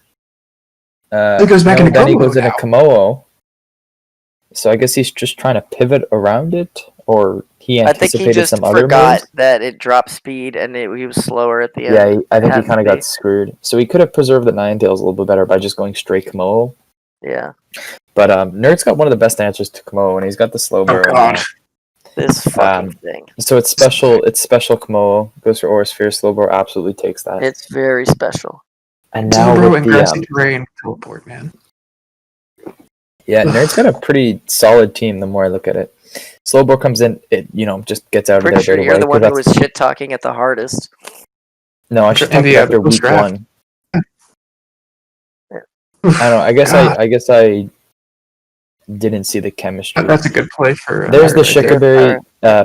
It goes back into then he goes into Komodo. So I guess he's just trying to pivot around it, or he anticipated some other moves. I think he just forgot that it dropped speed and he was slower at the end. Yeah, I think he kind of got screwed. So he could have preserved the Ninetales a little bit better by just going straight Komodo. Yeah. But Nerd's got one of the best answers to Komodo, and he's got the slow burn. Oh god. This fucking thing. So it's special Komodo. Goes for Aurasphere. Slowbro absolutely takes that. It's very special. And now with the Grassy Terrain teleport, man. Yeah, Nerd's got a pretty solid team the more I look at it. Slowbro comes in, it just gets out of there. Pretty sure you're the one who was shit talking at the hardest. No, I should talk after week 1. I don't know. I guess I didn't see the chemistry. That's a good play for. There's the Shikaberry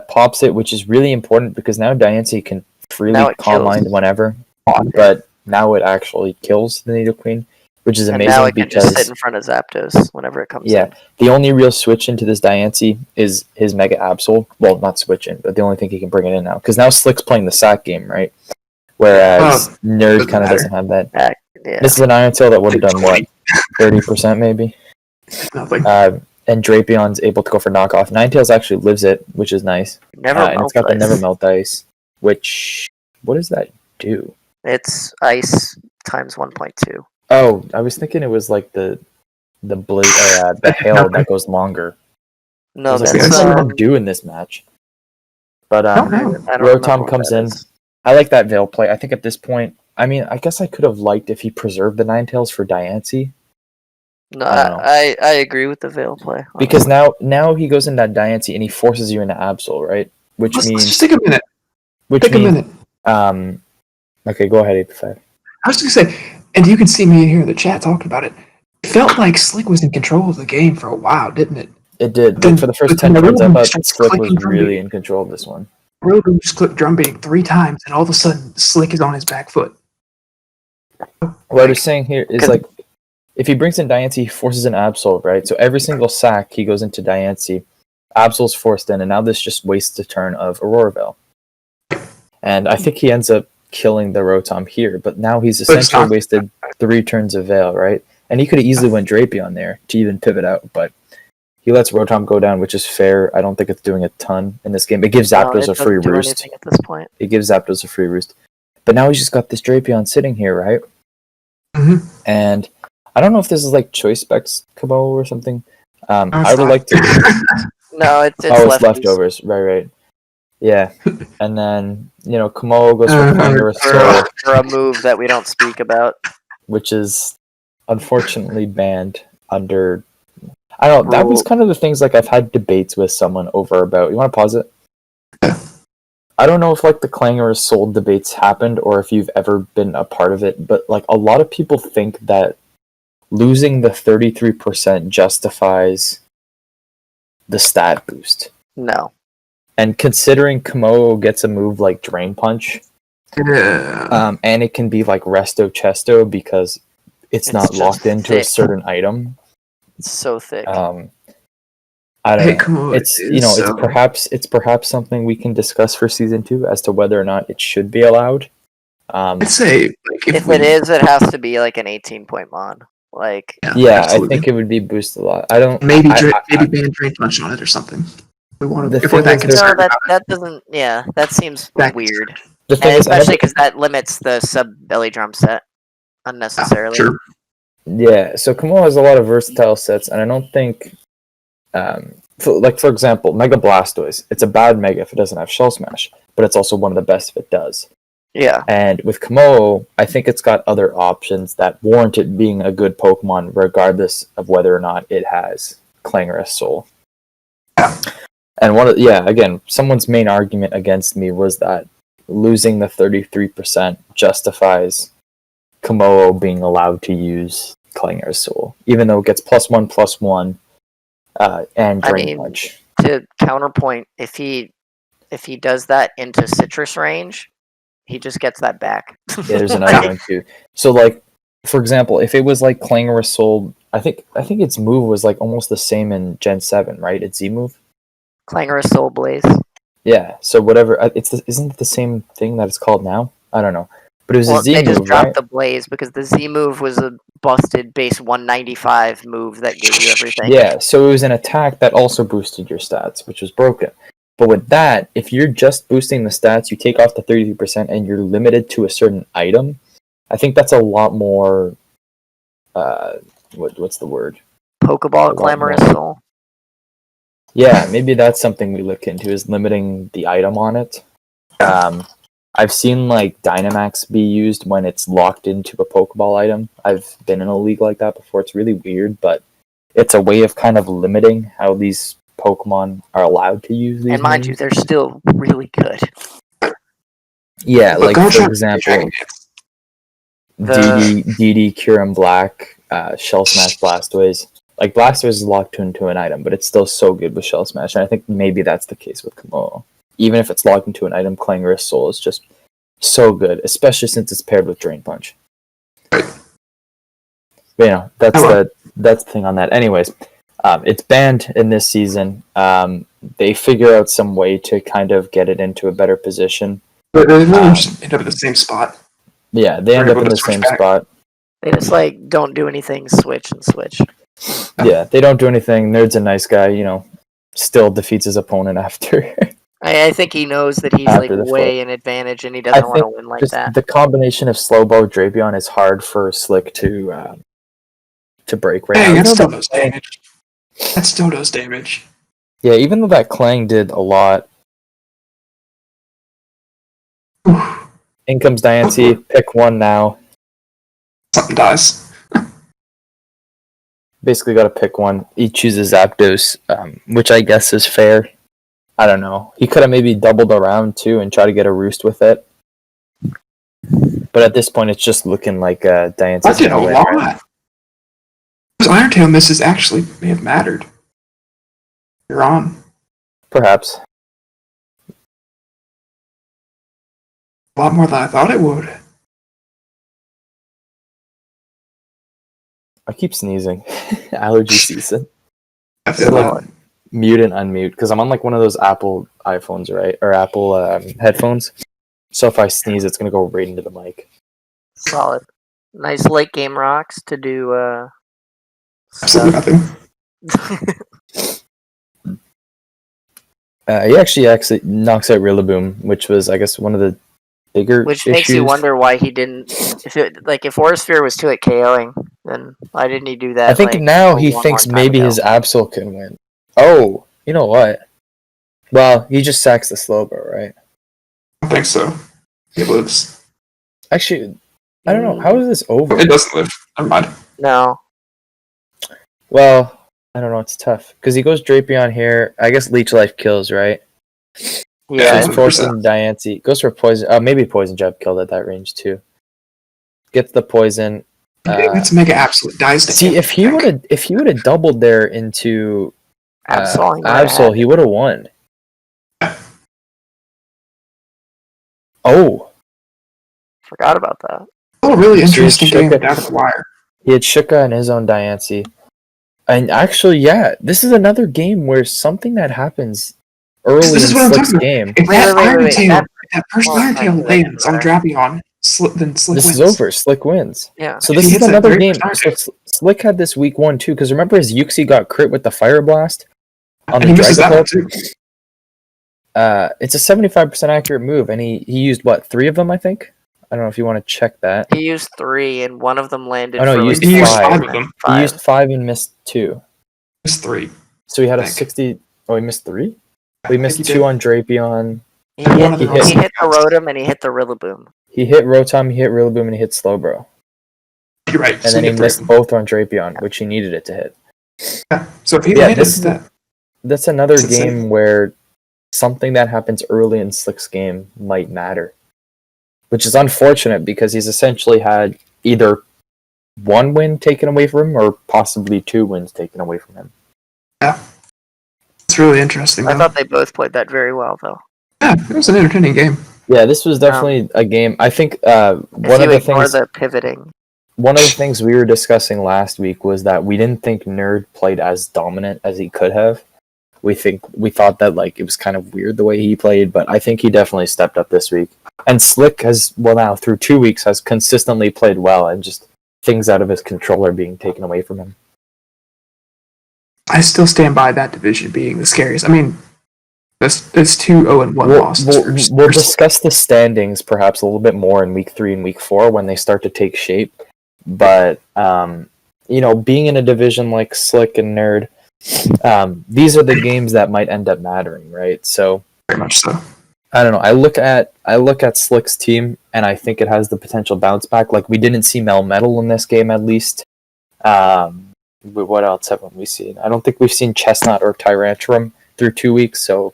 pops it, which is really important because now Diancie can freely Calm Mind whenever. But now it actually kills the Nidoqueen, which is amazing now it can because just sit in front of Zapdos whenever it comes. Yeah, the only real switch into this Diancie is his Mega Absol. Well, not switch in, but the only thing he can bring it in now because now Slick's playing the sack game, right? Whereas Nerd kind of doesn't have that. Yeah. This is an Iron Tail that would have done what, 30% maybe. And Drapion's able to go for knockoff. Ninetales actually lives it, which is nice. And it's got the Never Melt Ice, which what does that do? It's ice times 1.2. Oh, I was thinking it was like the hail that goes longer. No, that's what do in this match. But Rotom comes in. I like that Veil play. I think at this point, I mean, I guess I could have liked if he preserved the Ninetales for Diancie. No, I agree with the Veil play. Because now he goes into Diancie and he forces you into Absol, right? Which means just take a minute. Okay, go ahead, 8-5. I was just gonna say, and you can see me here in the chat talking about it. It felt like Slick was in control of the game for a while, didn't it? It did. Then- Like, for the first but 10 then turns, I Rillaboom thought starts Slick was clicking drum really beat. in control of this one. Rillaboom just clicked drum beating 3 times, and all of a sudden, Slick is on his back foot. What I was saying here is, like, if he brings in Diancie, he forces an Absol, right? So every single sack, he goes into Diancie. Absol's forced in, and now this just wastes a turn of Aurora Veil. And I think he ends up killing the Rotom here, but now he's essentially wasted 3 turns of Veil, right? And he could have easily went Drapion there to even pivot out, but he lets Rotom go down, which is fair. I don't think it's doing a ton in this game. It gives Zapdos a free roost. At this point. It gives Zapdos a free roost. But now he's just got this Drapion sitting here, right? Mm-hmm. And I don't know if this is like choice specs Cabo or something. I would have liked to. No, it's it's leftovers. Right. Yeah. And then, Kamo goes for Clangorous Soul, for a move that we don't speak about. which is unfortunately banned under. I don't know. That was kind of the things like I've had debates with someone over about. You want to pause it? I don't know if like the Clangorous Soul debates happened or if you've ever been a part of it, but like a lot of people think that losing the 33% justifies the stat boost. No. And considering Kamo gets a move like Drain Punch, and it can be like Resto Chesto because it's not locked into a certain item. It's so thick. I don't know. It's perhaps something we can discuss for season 2 as to whether or not it should be allowed. I'd say like, if it is, it has to be like an 18-point mod. Like I think it would be boosted a lot. I don't maybe ban Drain Punch on it or something. We want to. That doesn't. Yeah, that seems weird. Especially because that limits the sub belly drum set unnecessarily. Sure. Yeah, so Kamo has a lot of versatile sets, and I don't think, for example, Mega Blastoise. It's a bad Mega if it doesn't have Shell Smash, but it's also one of the best if it does. Yeah. And with Kamo, I think it's got other options that warrant it being a good Pokemon, regardless of whether or not it has Clangorous Soul. And again, someone's main argument against me was that losing the 33% justifies Kamo being allowed to use Clangorous Soul, even though it gets +1/+1 and Drain Punch. To counterpoint, if he does that into Citrus range, he just gets that back. Yeah, there's another one too. So, like, for example, if it was like Clangorous Soul, I think its move was like almost the same in Gen 7, right? Its Z move. Clangorous Soul Blaze. Yeah. So whatever, isn't it the same thing that it's called now? I don't know. But it was a Z move, they just dropped right? the Blaze because the Z move was a busted base 195 move that gave you everything. Yeah, so it was an attack that also boosted your stats, which was broken. But with that, if you're just boosting the stats, you take off the 33% and you're limited to a certain item, I think that's a lot more, what's the word? Pokeball Clangorous Soul. Yeah, maybe that's something we look into, is limiting the item on it. I've seen like Dynamax be used when it's locked into a Pokeball item. I've been in a league like that before. It's really weird, but it's a way of kind of limiting how these Pokemon are allowed to use these. And mind you, they're still really good. Yeah, like for example, DD, Kyurem Black, Shell Smash Blastoise. Like Blastoise is locked into an item, but it's still so good with Shell Smash, and I think maybe that's the case with Kamo. Even if it's locked into an item, Clangorous Soul is just so good, especially since it's paired with Drain Punch. But, that's the thing on that. Anyways, it's banned in this season. They figure out some way to kind of get it into a better position. But they really just end up in the same spot. Yeah, they end up in the same spot. They just don't do anything, switch. Yeah, they don't do anything. Nerd's a nice guy, still defeats his opponent after. I think he knows that he's way in advantage, and he doesn't want to win like that. The combination of Slowbo Drapion is hard for Slick to break right now. That still does damage. That still does damage. Yeah, even though that Clang did a lot. In comes Diancie. Pick one now. Something dies. Basically got to pick one. He chooses Zapdos, which I guess is fair. I don't know. He could have maybe doubled around too and try to get a roost with it. But at this point, it's just looking like Diancie's going to win. Right? Those Iron Tail misses actually may have mattered. You're on. Perhaps. A lot more than I thought it would. I keep sneezing. Allergy season. I feel Solid. that. Mute and unmute because I'm on like one of those Apple iPhones, right? Or Apple headphones. So if I sneeze, it's gonna go right into the mic. Solid. Nice late game rocks to do Absolutely stuff. nothing. He actually knocks out Rillaboom, which was, I guess, one of the bigger Which issues. makes you wonder why he didn't. If Aura Sphere was 2 at KOing, then why didn't he do that? I think like, now a he long, thinks long time maybe ago? his Absol can win. Oh, you know what? Well, he just sacks the Slowbro, right? I don't think so. It lives. Actually, I don't know. How is this over? It doesn't live. Never mind. No. Well, I don't know. It's tough because he goes Drapion here. I guess Leech Life kills, right? Yeah. So he's forcing Diancie. Goes for Poison. Maybe Poison Jab killed at that range too. Gets the poison. Let's make it absolute dies to See, him. if he would have doubled there into Absol, he would have won. Oh, forgot about that. Oh, really interesting Shuka. game down to the wire. He had Shuka and his own Diancie. And actually, yeah, this is another game where something that happens early in Slick's game. If that Iron Tail, that first Iron Tail lands on Drapion, then Slick this wins. is over. Slick wins. Yeah. So If this he is hits that another very game. first So Slick had this week 1 too, because remember his Yuxi got crit with the Fire Blast on And the he misses that Dragon one Pulse. too. It's a 75% accurate move, and he used what, 3 of them, I think. I don't know if you want to check that. He used 3, and one of them landed. Oh no, for he used He used 5. 5 of them. He used 5 and missed 2. It's 3. So he had a Think. 60. Oh, he missed 3. He missed he 2 did. on Drapion. He One hit, of the he hits. hit the Rotom and he hit the Rillaboom. He hit Rotom, he hit Rillaboom, and he hit Slowbro. You're right. And So then he get 3 of missed them. both on Drapion, which he needed it to hit. Yeah. So if he Yeah, landed this is that, That's another That's game insane. where something that happens early in Slick's game might matter. Which is unfortunate because he's essentially had either 1 win taken away from him or possibly 2 wins taken away from him. it's really interesting. I Though. thought they both played that very well, though. Yeah, it was an entertaining game. Yeah, this was definitely a game. I think If one you of ignore the the pivoting. things we were discussing last week was that we didn't think Nerd played as dominant as he could have. We thought that like it was kind of weird the way he played, but I think he definitely stepped up this week. And Slick has now through 2 weeks has consistently played well, and just things out of his control are being taken away from him. I still stand by that division being the scariest. I mean, there's 2 0-1 losses. We'll discuss the standings perhaps a little bit more in week 3 and week 4 when they start to take shape. But being in a division like Slick and Nerd, these are the games that might end up mattering, right? So Very much so. I don't know. I look at Slick's team, and I think it has the potential bounce back. Like we didn't see Melmetal in this game, at least. But what else haven't we seen? I don't think we've seen Chestnut or Tyrantrum through 2 weeks, so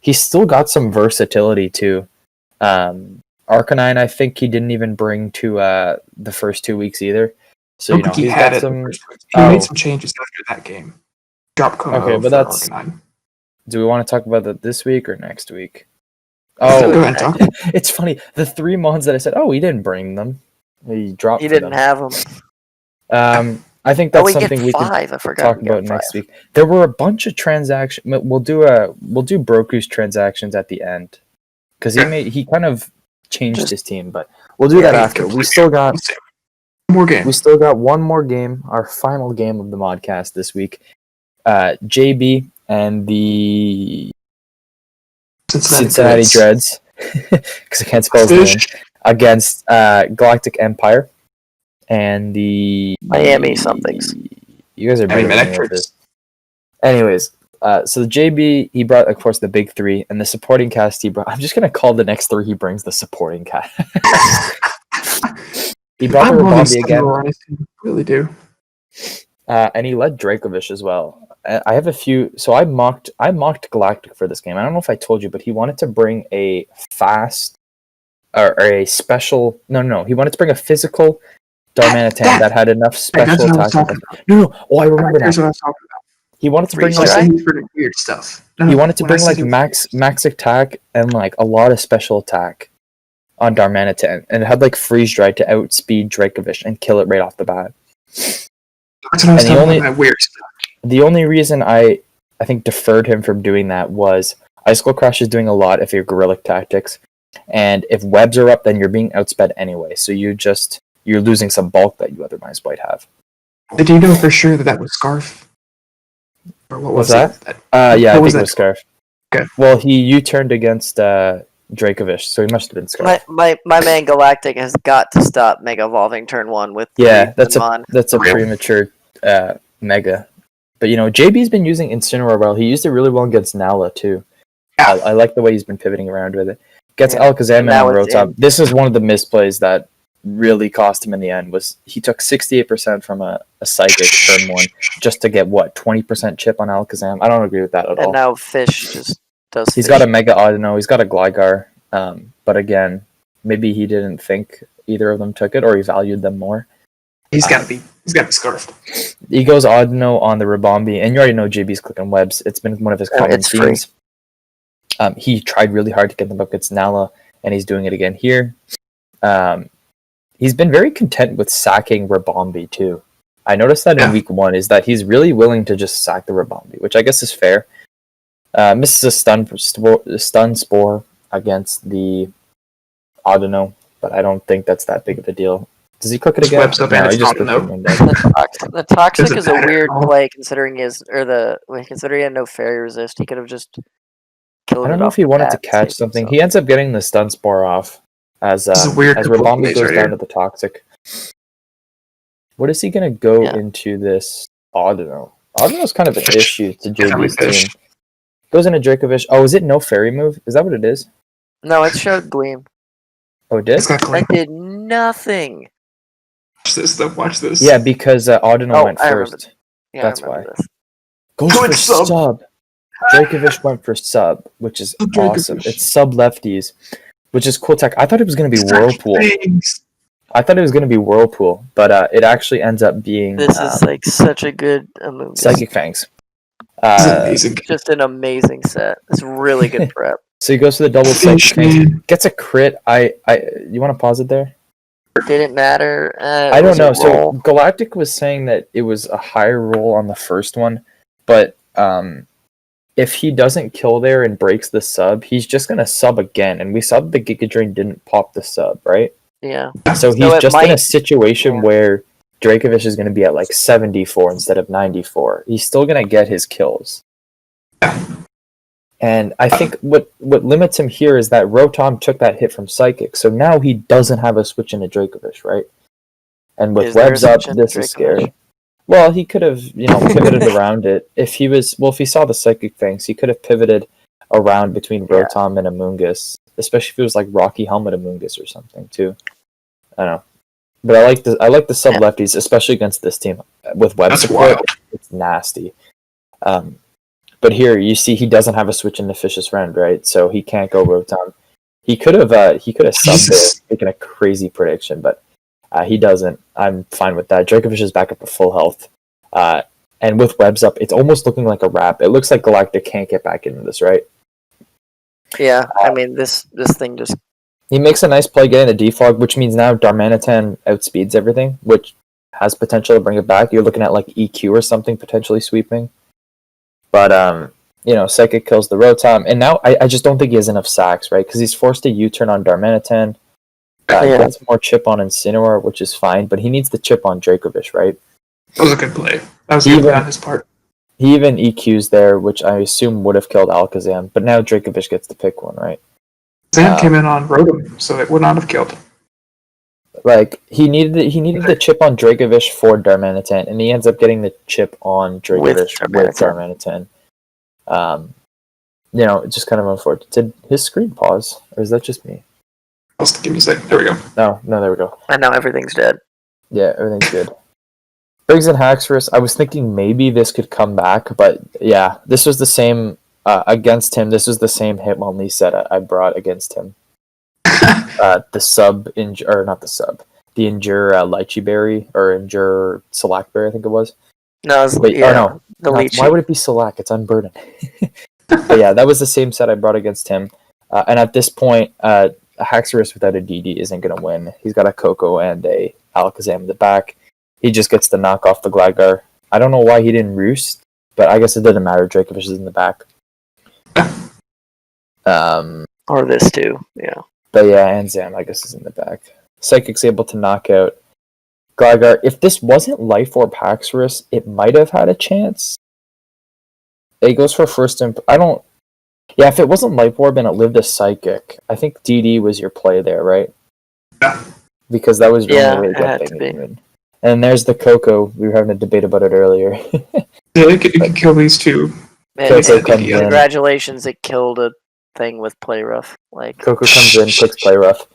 he's still got some versatility too. Arcanine, I think he didn't even bring to the first 2 weeks either. So I don't think he he's had got it. some. He made some changes after that game. Drop Como Okay, but for that's- Arcanine. Do we want to talk about that this week or next week? Go Oh, ahead and talk. it's funny. The 3 mons that I said, he didn't bring them. He dropped. He for didn't them. have them. I think Oh, that's we get something we can 5. I forgot. talk we get about next 5. week. There were a bunch of transactions. We'll do Broku's transactions at the end because he kind of changed his team, but we'll do that after. We still got more game. We still got one more game, our final game of the Modcast this week. JB and the Cincinnati Dreads, because I can't spell his name, against Galactic Empire and the Miami somethings. You guys are better than me at this. Anyways, so the JB, he brought, of course, the big 3, and the supporting cast he brought. I'm just gonna call the next 3 he brings the supporting cast. He brought the Rabombi again. Really do. And he led Dracovish as well. I have a few. So I mocked Galactic for this game. I don't know if I told you, but he wanted to bring a fast or a special. No. He wanted to bring a physical Darmanitan that had enough special attack. No. Oh, I remember now. He wanted to bring Freeze like dry? for weird stuff. he wanted to bring like max attack and like a lot of special attack on Darmanitan, and it had like freeze dry to outspeed Dracovish and kill it right off the bat. That's what I was talking about. Weird stuff. The only reason I think deferred him from doing that was Icicle Crash is doing a lot if you're Guerrillic Tactics, and if webs are up, then you're being outsped anyway. So you're losing some bulk that you otherwise might have. Did you know for sure that was Scarf? Or what was that? Yeah, I think it was Scarf. Okay. Well, he U-turned against Dracovish, so he must have been Scarf. My man Galactic has got to stop Mega Evolving turn 1 with that's a premature Mega. But JB's been using Incineroar well. He used it really well against Nala too. Yeah. I like the way he's been pivoting around with it. Gets Alakazam in on Rotom. This is one of the misplays that really cost him in the end. Was he took 68% from a Psychic turn 1 just to get 20% chip on Alakazam? I don't agree with that at all. And now Fish just does. He's got a Mega Audino. He's got a Gligar. But again, maybe he didn't think either of them took it, or he valued them more. He's got to be scarfed. He goes Audino on the Ribombee, and you already know JB's clicking webs. It's been one of his common themes. He tried really hard to get them up against Nala, and he's doing it again here. He's been very content with sacking Ribombee too. I noticed that in week 1 is that he's really willing to just sack the Ribombee, which I guess is fair. Misses a stun spore against the Audino, but I don't think that's that big of a deal. Does he cook it again? The Toxic is a weird play considering he had no fairy resist. He could have just killed it. I don't know if he wanted to catch something. He ends up getting the stun spore off as Ribombee goes down to the Toxic. What is he going to go into this Audino? Audino's kind of an issue to JB's team. Goes into Dracovish. Oh, is it no fairy move? Is that what it is? No, it showed Gleam. Oh, it did? That did nothing. Watch this. Yeah, because Audino went first. Yeah, that's why. Go for sub. Dracovish went for sub, which is awesome. It's sub lefties, which is cool tech. I thought it was going to be Whirlpool. But it actually ends up being... This is like such a good move. Psychic Fangs. Just an amazing set. It's really good prep. So he goes for the double Psychic Fangs. Gets a crit. You want to pause it there? Didn't matter. I don't know. So Galactic was saying that it was a higher roll on the first one, but if he doesn't kill there and breaks the sub, he's just gonna sub again. And we saw that the Giga Drain didn't pop the sub, right? Yeah. So he's just in a situation where Dracovish is gonna be at like 74 instead of 94. He's still gonna get his kills. And I think what limits him here is that Rotom took that hit from Psychic, so now he doesn't have a switch into Dracovish, right? And with webs up, this is scary. Well, he could have, pivoted around it. If he saw the Psychic Fangs, he could have pivoted around between Rotom and Amoonguss, especially if it was like Rocky Helmet Amoonguss or something too. I don't know. But I like the sub lefties, especially against this team. With web support, it's nasty. But here you see he doesn't have a switch into Fish's Rend, right? So he can't go Rotom. He could have subbed it, making a crazy prediction, but he doesn't. I'm fine with that. Dracovish is back up to full health. And with webs up, it's almost looking like a wrap. It looks like Galactic can't get back into this, right? Yeah, I mean this thing just... He makes a nice play getting the defog, which means now Darmanitan outspeeds everything, which has potential to bring it back. You're looking at like EQ or something potentially sweeping. But, Psychic kills the Rotom, and now I just don't think he has enough sacks, right? Because he's forced to U-turn on Darmanitan. Gets more chip on Incineroar, which is fine, but he needs the chip on Dracovish, right? That was a good play. That was a good play on his part. He even EQs there, which I assume would have killed Alakazam, but now Dracovish gets to pick one, right? Zam came in on Rotom, so it would not have killed. Like, he needed the chip on Dracovish for Darmanitan, and he ends up getting the chip on Dracovish with Darmanitan. It's just kind of unfortunate. Did his screen pause, or is that just me? Give me a sec. There we go. No, there we go. And now everything's dead. Yeah, everything's good. Briggs and Haxorus, I was thinking maybe this could come back, but yeah, this was the same against him. This was the same Hitmonlee set I brought against him. The Endure Lychee Berry, or Endure Select Berry, I think it was. No, it's, Wait, yeah, no. the Why Lychee. would it be Select? It's Unburdened. But yeah, that was the same set I brought against him. And at this point, a Haxorus without a DD isn't going to win. He's got a Coco and a Alakazam in the back. He just gets to knock off the Gligar. I don't know why he didn't Roost, but I guess it doesn't matter. Dracovish is in the back. Or this too, yeah. But yeah, and Zam, I guess, is in the back. Psychic's able to knock out Gligar. If this wasn't Life Orb Haxorus, it might have had a chance. It goes for first I don't... Yeah, if it wasn't Life Orb and it lived a Psychic, I think DD was your play there, right? Yeah. Because that was it really a good had thing. to be. And there's the Coco. We were having a debate about it earlier. Yeah, it could kill these two. Man, Coco comes in. congratulations, it killed a thing with Play Rough. Like, Coco comes in, clicks Play Rough.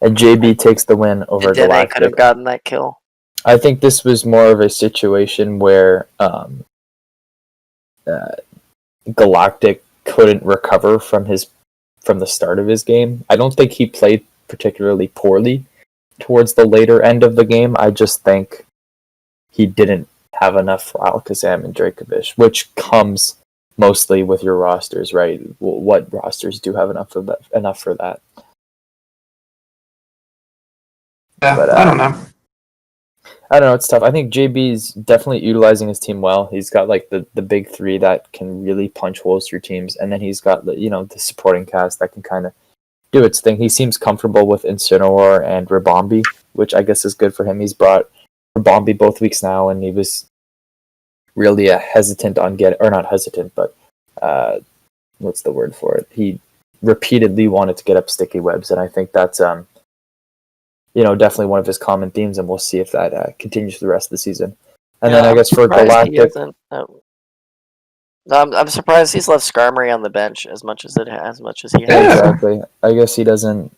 And JB takes the win over Dene Galactic. could have gotten that kill. I think this was more of a situation where Galactic couldn't recover from the start of his game. I don't think he played particularly poorly towards the later end of the game. I just think he didn't have enough for Alakazam and Dracovish, which comes mostly with your rosters, right? What rosters do have enough for that? Yeah, But, I don't know. I don't know, it's tough. I think JB's definitely utilizing his team well. He's got like the big three that can really punch holes through teams, and then he's got the supporting cast that can kind of do its thing. He seems comfortable with Incineroar and Ribombee, which I guess is good for him. He's brought Ribombee both weeks now, and he was really hesitant on not hesitant, but what's the word for it? He repeatedly wanted to get up sticky webs, and I think that's definitely one of his common themes, and we'll see if that continues for the rest of the season. And then I guess for Galactic, I'm surprised he's left Skarmory on the bench as much as he has. Exactly. I guess he doesn't.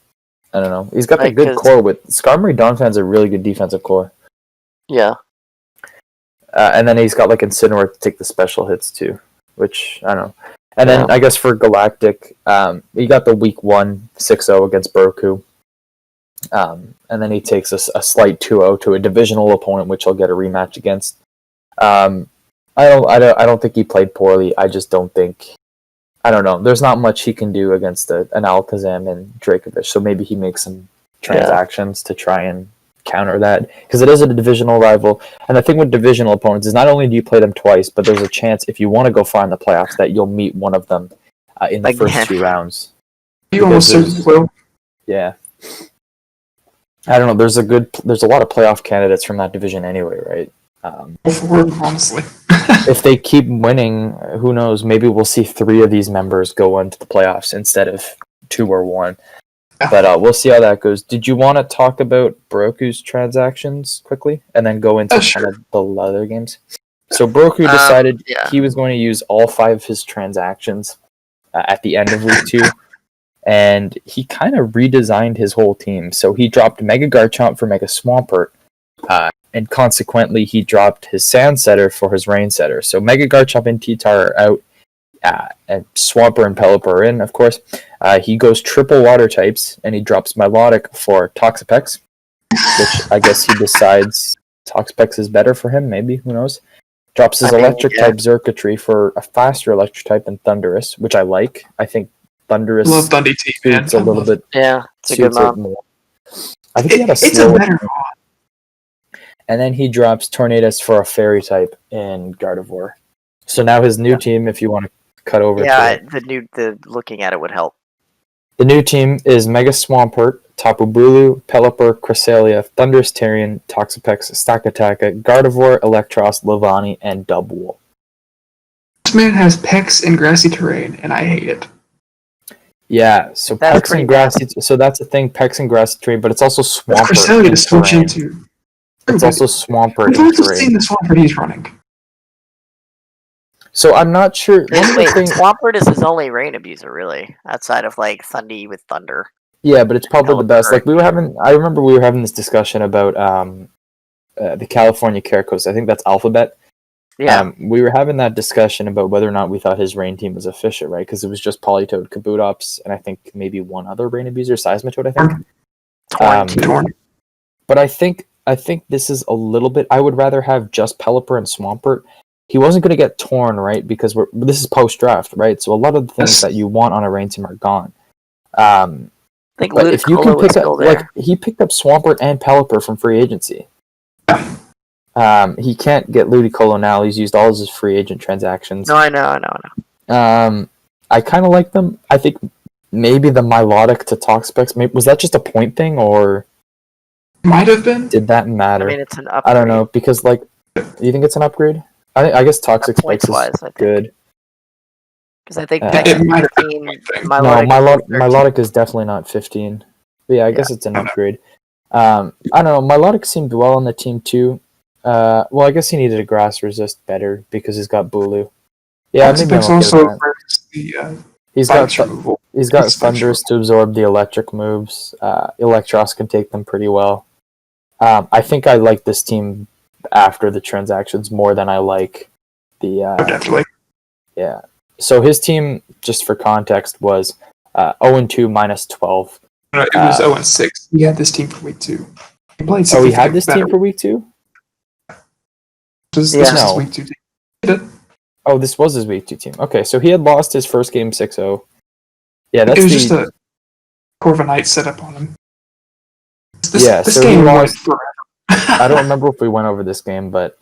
I don't know. He's got the good core with Skarmory. Donphan's a really good defensive core. Yeah. And then he's got like Incineroar to take the special hits too, which I don't know. And then I guess for Galactic, he got the week 1 6-0 against Broku. And then he takes a slight 2-0 to a divisional opponent, which he'll get a rematch against. I don't think he played poorly. I just don't think. I don't know. There's not much he can do against an Alakazam and Dracovish. So maybe he makes some transactions to try and counter that, because it is a divisional rival. And the thing with divisional opponents is not only do you play them twice, but there's a chance if you want to go far in the playoffs that you'll meet one of them in the first 2 rounds. You almost certainly will. Yeah. I don't know. There's a lot of playoff candidates from that division anyway, right? Honestly. If they keep winning, who knows? Maybe we'll see 3 of these members go into the playoffs instead of 2 or 1. But we'll see how that goes. Did you want to talk about Broku's transactions quickly, and then go into kind of the other games? So Broku decided he was going to use all 5 of his transactions at the end of week 2. And he kind of redesigned his whole team. So he dropped Mega Garchomp for Mega Swampert, and consequently he dropped his Sand Setter for his Rain Setter. So Mega Garchomp and T-Tar are out, and Swampert and Pelipper are in, of course. He goes triple water types, and he drops Milotic for Toxapex, which I guess he decides Toxapex is better for him, maybe, who knows. Drops his electric type Xurkitree for a faster electric type than Thundurus, which I like. I think Thundurus love Thundy T, man. suits a little bit. Yeah, it's a good mod. I think it's a better mod. And then he drops Tornadus for a fairy type in Gardevoir. So now his new team, if you want to cut over the looking at it would help. The new team is Mega Swampert, Tapu Bulu, Pelipper, Cresselia, Thundurus Tyrion, Toxapex, Stakataka, Gardevoir, Electros, Lavani, and Dubwool. This man has Pex and grassy terrain, and I hate it. Yeah, so Pex and grassy. So that's the thing, Pex and grassy terrain, but it's also Swampert. Cresselia to switch into. It's also Swampert. I've also seen the Swampert he's running. So I'm not sure. Swampert is his only rain abuser, really, outside of like Thundy with Thunder. Yeah, but it's probably the best. Like I remember we were having this discussion about the California Caracos. I think that's Alphabet. Yeah. We were having that discussion about whether or not we thought his rain team was efficient, right? Because it was just Politoed, Kabutops, and I think maybe one other rain abuser, Seismitoad, I think. Torn. But I think I think this is a little bit. I would rather have just Pelipper and Swampert. He wasn't going to get torn, right? Because this is post draft, right? So a lot of the things that you want on a Rain team are gone. I think but if you can Ludicolo pick up, like he picked up Swampert and Pelipper from free agency. He can't get Ludicolo now. He's used all of his free agent transactions. No, I know. I kind of like them. I think maybe the Milotic to Toxapex. Was that just a point thing, or might have been? Did that matter? I mean, it's an upgrade. I don't know because like, you think it's an upgrade? I guess Toxapex is good. Because I think it might have 15, been. Milotic is definitely not 15. But yeah, I guess it's an upgrade. I don't know. Milotic seemed well on the team too. Well, I guess he needed a grass resist better because he's got Bulu. Yeah, maybe I'm okay also with that. He's got Thunderous to absorb the electric moves. Electros can take them pretty well. I think I like this team after the transactions more than I like the. Definitely. Yeah. So his team, just for context, was 0-2 minus 12. No, it was 0-6. He had this team for week 2. He had this team for week 2? This was week 2 team. Oh, this was his week 2 team. Okay, so he had lost his first game 6-0. Yeah, that's it was just a Corviknight setup on him. This so game he went lost. forever. I don't remember if we went over this game, but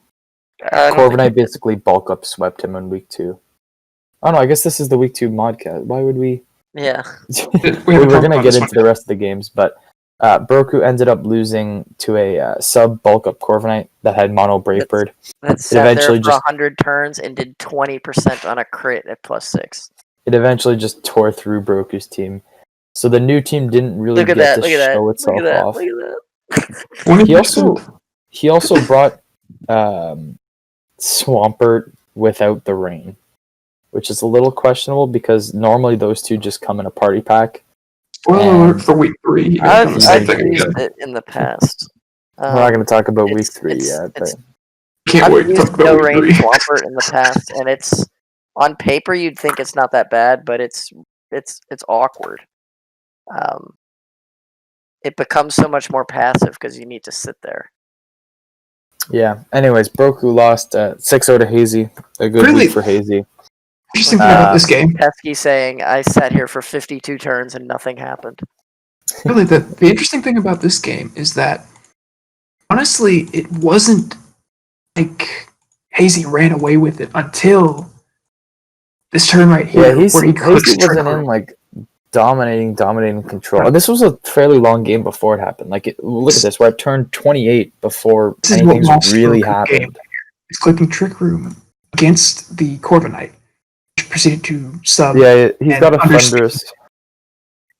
Corviknight basically bulk up swept him in week 2. Oh no, I guess this is the week 2 modcast. Why would we? Yeah. we were going to get into the rest of the games, but Broku ended up losing to a sub bulk up Corviknight that had mono Brave Bird. That sat eventually there for 100 turns and did 20% on a crit at +6. It eventually just tore through Broku's team. So the new team didn't really get to show itself off. He also brought Swampert without the rain, which is a little questionable because normally those two just come in a party pack. Spoiler alert for week 3. I've used it in the past. We're not going to talk about week 3 yet. Can't wait to talk about week 3. Swampert in the past, and it's on paper you'd think it's not that bad, but it's awkward. It becomes so much more passive because you need to sit there. Yeah. Anyways, Broku lost 6-0 to Hazy. A good week for Hazy. Interesting thing about this game. Pesky saying, I sat here for 52 turns and nothing happened. Really, the interesting thing about this game is that, honestly, it wasn't like Hazy ran away with it until this turn right here. Yeah, Hazy wasn't in like dominating control. This was a fairly long game before it happened. Like, look at this. We're at turn 28 before anything's really happened. He's clicking Trick Room against the Corviknight. Proceeded to sub. Yeah, he's got a Thunderous.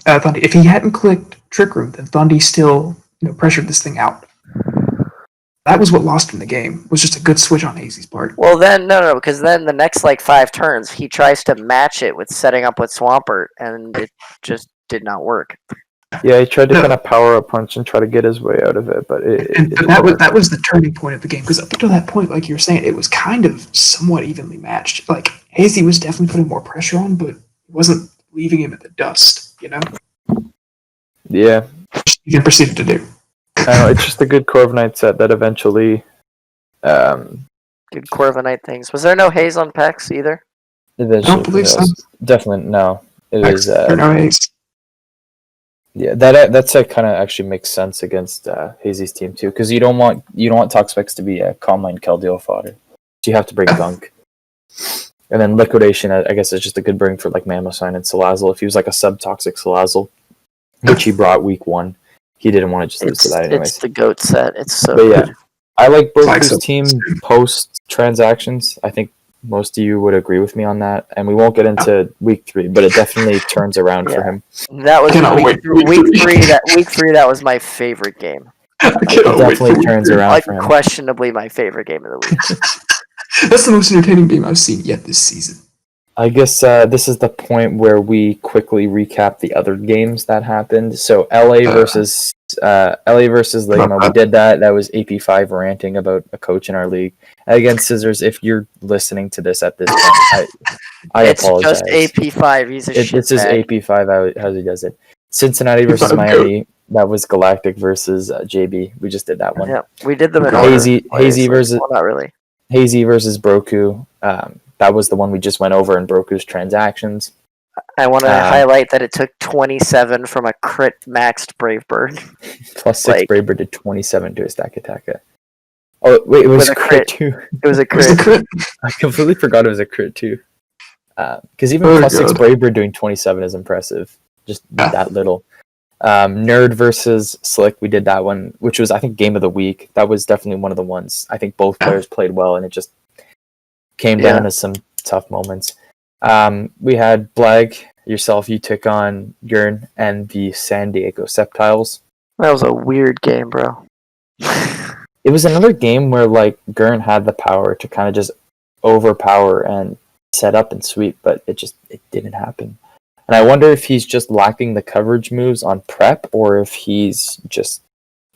If he hadn't clicked Trick Room, then Thundy still pressured this thing out. That was what lost him the game. Was just a good switch on Hazy's part. Well, then no, because then the next 5 turns he tries to match it with setting up with Swampert, and it just did not work. Yeah, he tried to kind of power up punch and try to get his way out of it, but that was the turning point of the game, because up until that point, like you were saying, it was kind of somewhat evenly matched. Like Hazy was definitely putting more pressure on, but it wasn't leaving him in the dust. Yeah. He proceeded to do. It's just a good Corviknight set that eventually. Good Corviknight things. Was there no haze on Pex either? I don't believe so. Definitely no. It was no haze. Yeah, that set kind of actually makes sense against Hazy's team too, because you don't want Toxapex to be a Calm Mind Keldeo fodder. So you have to bring Gunk. And then Liquidation, I guess, is just a good bring for like Mamosine and Salazzle. If he was like a sub-toxic Salazzle, which he brought week 1, he didn't want to just lose to that anyways. It's the GOAT set. It's so good. I like Broku's team post-transactions. I think most of you would agree with me on that. And we won't get into week 3, but it definitely turns around for him. That was week 3, that was my favorite game. It definitely turns around for him. Unquestionably my favorite game of the week. That's the most entertaining game I've seen yet this season. I guess this is the point where we quickly recap the other games that happened. So LA versus Ligma, we did that. That was AP5 ranting about a coach in our league. Again, Scissors, if you're listening to this at this point, I apologize. It's just AP5. He's a shit This is AP5 how he does it. Cincinnati versus Miami. That was Galactic versus JB. We just did that one. Yeah, we did them in Hazy order, versus well, not really. Hazy versus Broku. That was the one we just went over in Broku's transactions. I want to highlight that it took 27 from a crit maxed Brave Bird. Plus 6 Brave Bird did 27 to a stack attack. Oh wait, it was a crit too. It was a crit. I completely forgot it was a crit too. Because even plus 6 Brave Bird doing 27 is impressive. Just that little. Nerd versus Slick, we did that one, which was I think game of the week. That was definitely one of the ones. I think both players played well, and it just came down to some tough moments. We had Blag, yourself, you took on Gurn and the San Diego Septiles. That was a weird game, bro. It was another game where like Gurn had the power to kind of just overpower and set up and sweep, but it didn't happen. And I wonder if he's just lacking the coverage moves on prep, or if he's just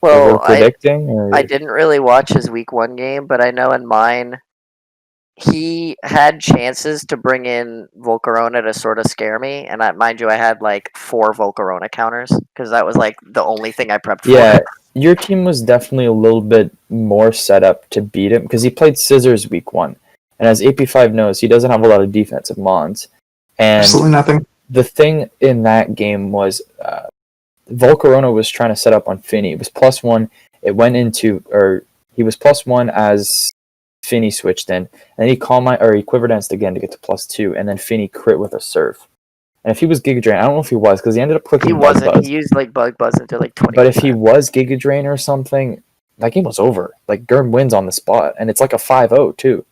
predicting. I didn't really watch his week 1 game, but I know in mine he had chances to bring in Volcarona to sort of scare me, and mind you, I had like 4 Volcarona counters because that was like the only thing I prepped for. Yeah, your team was definitely a little bit more set up to beat him because he played Scissors week 1, and as AP5 knows, he doesn't have a lot of defensive mons. And absolutely nothing. The thing in that game was Volcarona was trying to set up on Finny. It was +1. It went into, or he was +1 as Finny switched in, and he he quiver danced again to get to +2, and then Finny crit with a surf. And if he was Giga Drain, I don't know if he was because he ended up clicking. He wasn't. Buzz. He used like Bug Buzz into like 20. But if he was Giga Drain or something, that game was over. Like Gurn wins on the spot, and it's like a 5-0 too.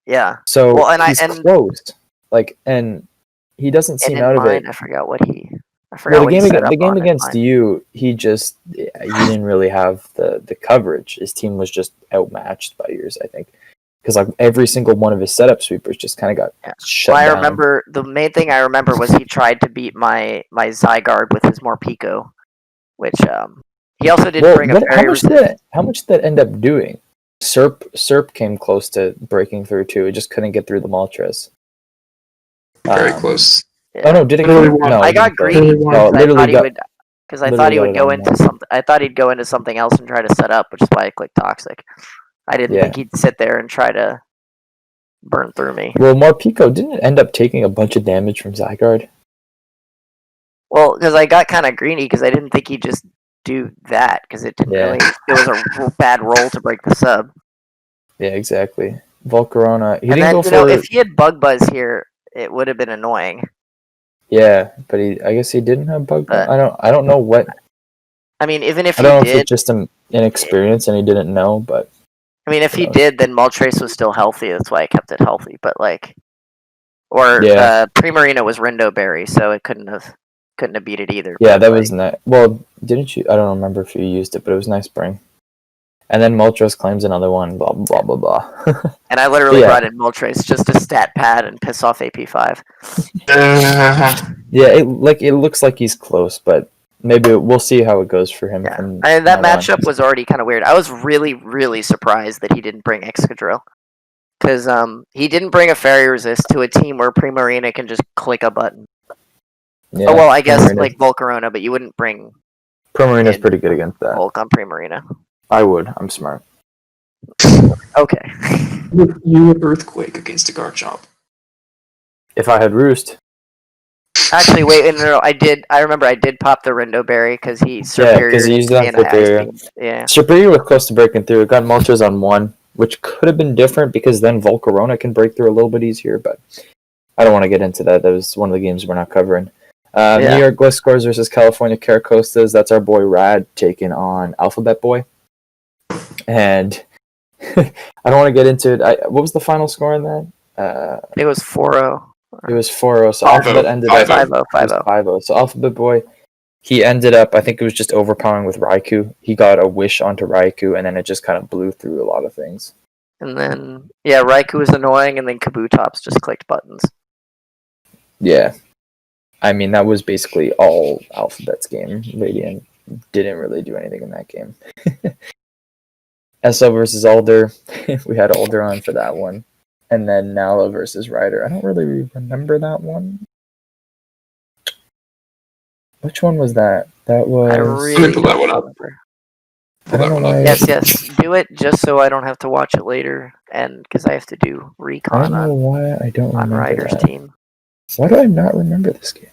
Yeah. So he's close. Like, and he doesn't seem out of it. I forgot what he. The game against you, he didn't really have the coverage. His team was just outmatched by yours, I think, because like every single one of his setup sweepers just kind of got shut down. I remember the main thing I remember was he tried to beat my Zygarde with his Morpeko, which he also didn't bring a fairy. How much did that end up doing? Serp came close to breaking through too. It just couldn't get through the Moltres. Very close. Yeah. Oh no! Did it? No, I got greedy because I thought he would go into something. I thought he'd go into something else and try to set up, which is why I clicked Toxic. I didn't think he'd sit there and try to burn through me. Well, Morpeko didn't end up taking a bunch of damage from Zygarde. Well, because I got kind of greedy because I didn't think he'd just do that because it didn't really. It was a bad roll to break the sub. Yeah, exactly. Volcarona. If he had Bug Buzz here, it would have been annoying. Yeah, but I guess he didn't have Bug Buzz. I don't know what. I mean, even if I don't know if it's just an inexperience and he didn't know, but. I mean, if he did, then Moltres was still healthy. That's why I kept it healthy. But Primarina was Rindo Berry, so it couldn't have beat it either. Yeah, that was nice. Well, didn't you? I don't remember if you used it, but it was nice spring. And then Moltres claims another one. Blah blah blah blah. And I literally brought in Moltres just to stat pad and piss off AP5. Yeah, it looks like he's close, but maybe we'll see how it goes for him. Yeah. That matchup was already kind of weird. I was really, really surprised that he didn't bring Excadrill. Because he didn't bring a Fairy Resist to a team where Primarina can just click a button. Yeah, oh, well, I guess like Volcarona, but you wouldn't bring... Primarina's pretty good against that. Volk on Primarina. I would. I'm smart. Okay. You would Earthquake against a Garchomp. If I had Roost. Actually, wait, no, I did. I remember I did pop the Rindo Berry because he's superior. Yeah, because he used that for Superior. Yeah. Superior was close to breaking through. It got Moltres on 1, which could have been different because then Volcarona can break through a little bit easier, but I don't want to get into that. That was one of the games we're not covering. New York Gliscors versus California Caracostas. That's our boy Rad taking on Alphabet Boy. And I don't want to get into it. What was the final score in that? It was 4-0. It was 4-0. So Alphabet ended up 5-0. So Alphabet Boy, he ended up, I think it was just overpowering with Raikou. He got a wish onto Raikou, and then it just kind of blew through a lot of things. And then, Raikou was annoying, and then Kabutops just clicked buttons. Yeah. I mean, that was basically all Alphabet's game. Radiant didn't really do anything in that game. SL versus Alder. We had Alder on for that one. And then Nala versus Ryder. I don't really remember that one. Which one was that? That was. I really pull that one up. remember. I don't know why. Yes. Do it just so I don't have to watch it later, and because I have to do I don't recon know why I don't on remember Ryder's that. team. Why do I not remember this game?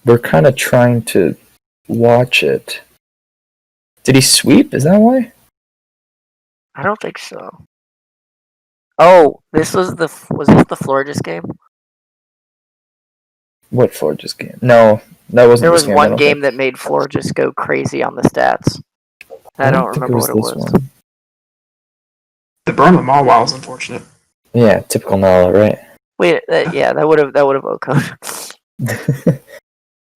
We're kind of trying to watch it. Did he sweep? Is that why? I don't think so. Oh, was this the Florges game? What Forge's game? No, that wasn't There this was game. I one don't game think. that made Florges go crazy on the stats. I don't think remember what it was. one. The Burma Mall Wow is unfortunate. Yeah, typical Nala, right? Wait, that would have OCO'd.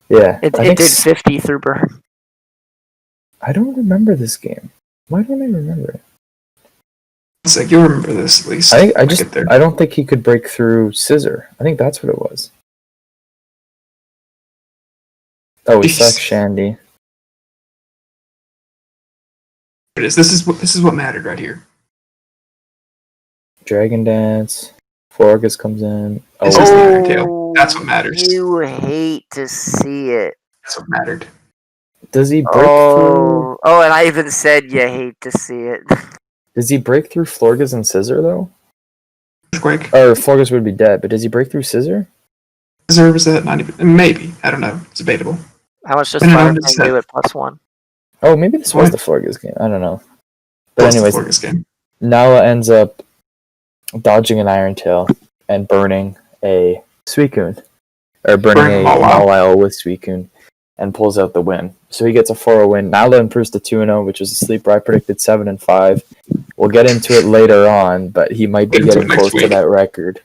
Yeah. It think did 50 through burn. I don't remember this game. Why don't I remember it? It's like you'll remember this at least. I I don't think he could break through Scissor. I think that's what it was. Oh, he sucks Shandy. It is. This is what mattered right here. Dragon Dance. Forgus comes in. This is the Iron Tail. That's what matters. You hate to see it. That's what mattered. Does he break through? Oh, and I even said you hate to see it. Does he break through Florges and Scissor though? Earthquake. Or Florges would be dead, but does he break through Scissor? Scissor is at 90. Maybe. I don't know. It's debatable. How much does Firefang do at +1? Oh, maybe this was the Florges game. I don't know. But anyways, game. Nala ends up dodging an Iron Tail and burning a Suicune. Or burning a Mawile with Suicune and pulls out the win. So he gets a 4-0 win. Nala improves to 2-0, which was a sleeper. I predicted 7-5. We'll get into it later on, but he might be getting close to that record.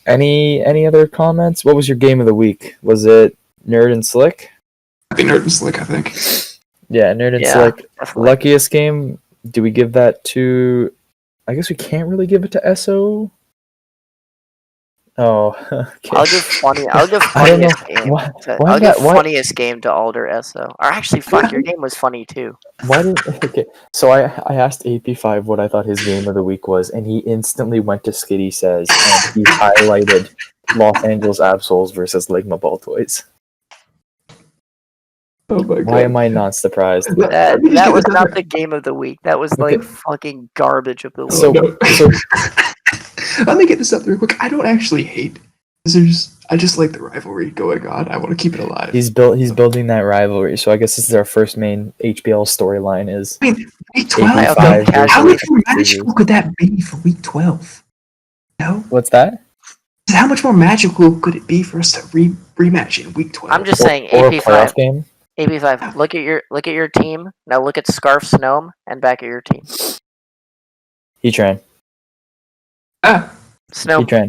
Any other comments? What was your game of the week? Was it Nerd and Slick? I think Nerd and Slick, I think. Yeah, Nerd and Slick. Definitely. Luckiest game, do we give that to... I guess we can't really give it to SO. Oh, okay. I'll give funniest game. I'll give funniest game to Alder SO. Or actually, fuck, your game was funny too. So I asked AP5 what I thought his game of the week was, and he instantly went to Skitty Says, and he highlighted Los Angeles Absols versus Ligma Baltoys. Oh my God. Why am I not surprised? That was not the game of the week. That was like fucking garbage of the week. So let me get this up real quick. I don't actually hate Scissors. I just like the rivalry going on. I want to keep it alive. He's building that rivalry. So I guess this is our first main HBL storyline. Is week 12? How much more magical could that be for week 12? No. What's that? How much more magical could it be for us to rematch in week 12? I'm just saying, AP5 game. AP5. Look at your team. Now look at Scarf Snome and back at your team. Heatran. Snome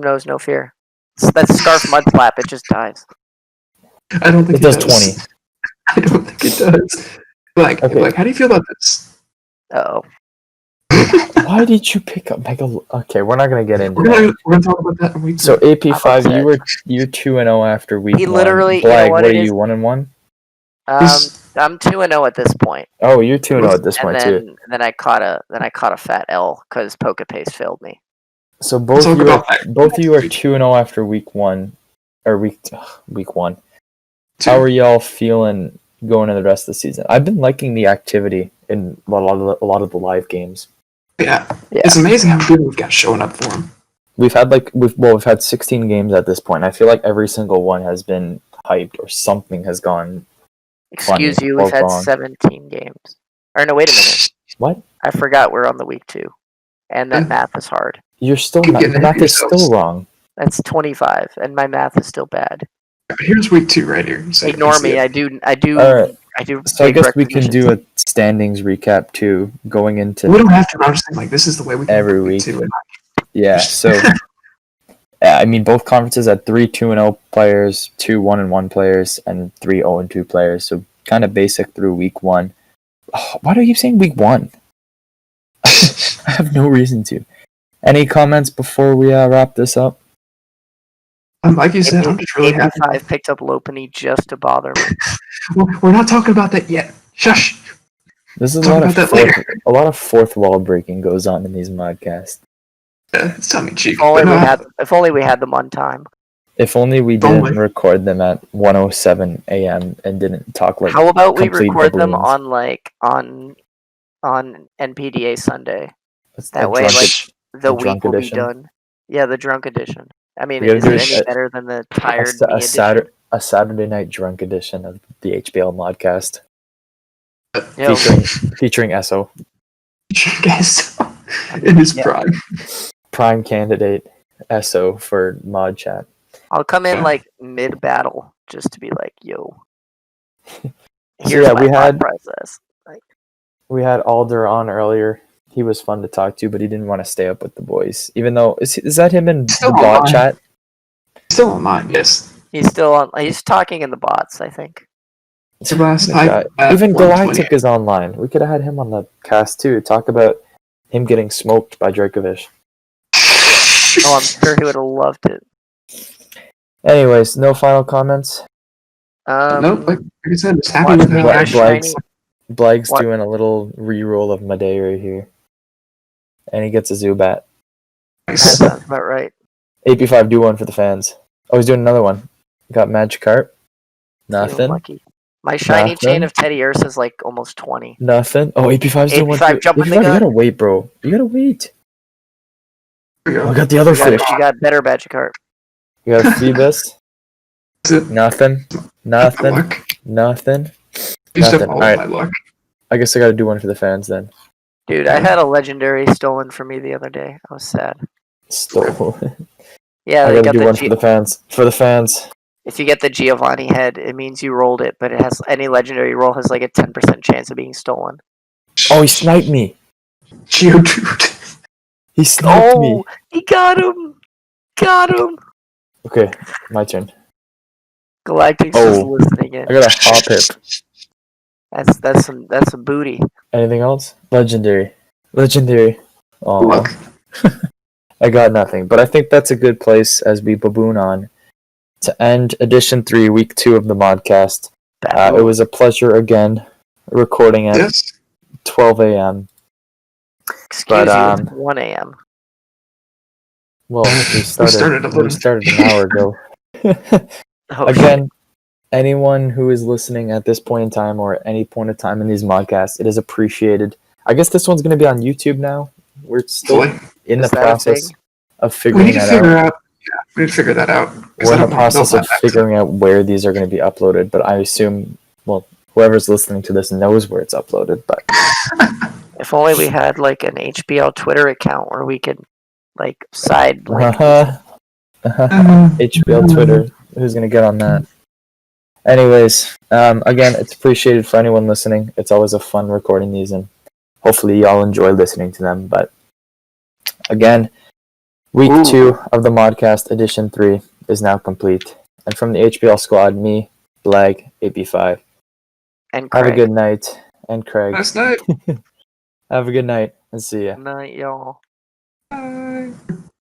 knows no fear. That's Scarf Mudslap. It just dies. I don't think it does 20. I don't think it does. Like, how do you feel about this? Uh-oh. Why did you pick up Mega? Okay, we're not gonna get into that. We're gonna talk about that in week 2. So AP5, you're 2-0 after week 1. He literally. Blag, you know what are you 1-1? I'm 2-0 at this point. Oh, you're 2-0 at this point too. And then I caught a fat L because Pokepace failed me. So both of you are 2-0 after week 1, or week 1. How are y'all feeling going into the rest of the season? I've been liking the activity in a lot of the live games. Yeah. It's amazing how many people we've got showing up for them. We've had 16 games at this point. I feel like every single one has been hyped or something has gone. Excuse you, we've had 17 games. Or no, wait a minute. What? I forgot we're on the week 2, and that math is hard. Your math is still wrong. That's 25, and my math is still bad. Here's week 2 right here. So ignore me. I do. Right. So I guess we can do a standings recap too, going into. We don't have to. I'm just saying, this is the way we can every week. Yeah. So. I mean, both conferences had 3 2-0 players, 2 1-1 players, and 3 0-2 players. So kind of basic through week 1. Oh, why do I keep saying week 1? I have no reason to. Any comments before we wrap this up? Like you said, I'm just really happy. I picked up Lopunny just to bother me. We're not talking about that yet. Shush. This is a lot of fourth wall breaking goes on in these podcasts. Yeah, it's tongue in cheek. If only we had them on time. If only we didn't record them at 1:07 a.m. and didn't talk like. How about we complete record them baboons. on NPDA Sunday? It's That a way, drunk like ed- the a week drunk will edition. be done. Yeah, the drunk edition. I mean, We gotta is do it it any at- better than the tired me a edition? Saturday night drunk edition of the HBL Modcast Yo, featuring Esso, Guess in his prime. prime candidate Esso for Mod Chat. I'll come in like mid battle just to be like, yo. So yeah, my thought process. We had Alder on earlier. He was fun to talk to, but he didn't want to stay up with the boys. Even though is that him in the bot chat? Still online, yes. He's still on. He's talking in the bots, I think. Even Galactic is online. We could have had him on the cast too. Talk about him getting smoked by Dracovish. Oh, I'm sure he would have loved it. Anyways, no final comments. Nope, like I said, just happy with Blake's doing a little re-roll of Madeira here. And he gets a Zubat. That sounds about right. AP5, do one for the fans. Oh, he's doing another one. Got Magikarp. Nothing. Lucky. My shiny chain of Teddy Ursa is like almost 20. Nothing. Oh, AP5's doing one too. Jumping the gun. gun. You gotta wait, bro. You gotta wait. Oh, I got the other fish. You got better Magikarp. You got Phoebus. Nothing. Nothing. Nothing. Alright. I guess I gotta do one for the fans then. Dude, I had a legendary stolen from me the other day. I was sad. Stolen. Yeah, I gotta do one for the fans. For the fans. If you get the Giovanni head, it means you rolled it, but it has any legendary roll has like a 10% chance of being stolen. Oh, he sniped me. Geodude. He sniped me. He got him. Got him. Okay, my turn. Galactic's just listening in. I got a hop hip. That's some booty. Anything else? Legendary. Oh, I got nothing. But I think that's a good place as we baboon on to end edition 3, week 2 of the Modcast. It was a pleasure again recording at 12 a.m. Excuse you, 1 a.m. Well, we started an hour ago. Again, anyone who is listening at this point in time or any point of time in these Modcasts, it is appreciated. I guess this one's going to be on YouTube now. We're still in the process of figuring that out. We need to figure that out. We're in the process of figuring out where these are going to be uploaded, but I assume, whoever's listening to this knows where it's uploaded. But if only we had like an HBL Twitter account where we could like side link. HBL Twitter. Who's going to get on that? Anyways, again, it's appreciated for anyone listening. It's always a fun recording these, and hopefully y'all enjoy listening to them. But again, week 2 of the Modcast, edition 3, is now complete. And from the HBL squad, me, Blag, AP5. And Craig. Have a good night. And Craig. Nice night. Have a good night, and see ya. Good night, y'all.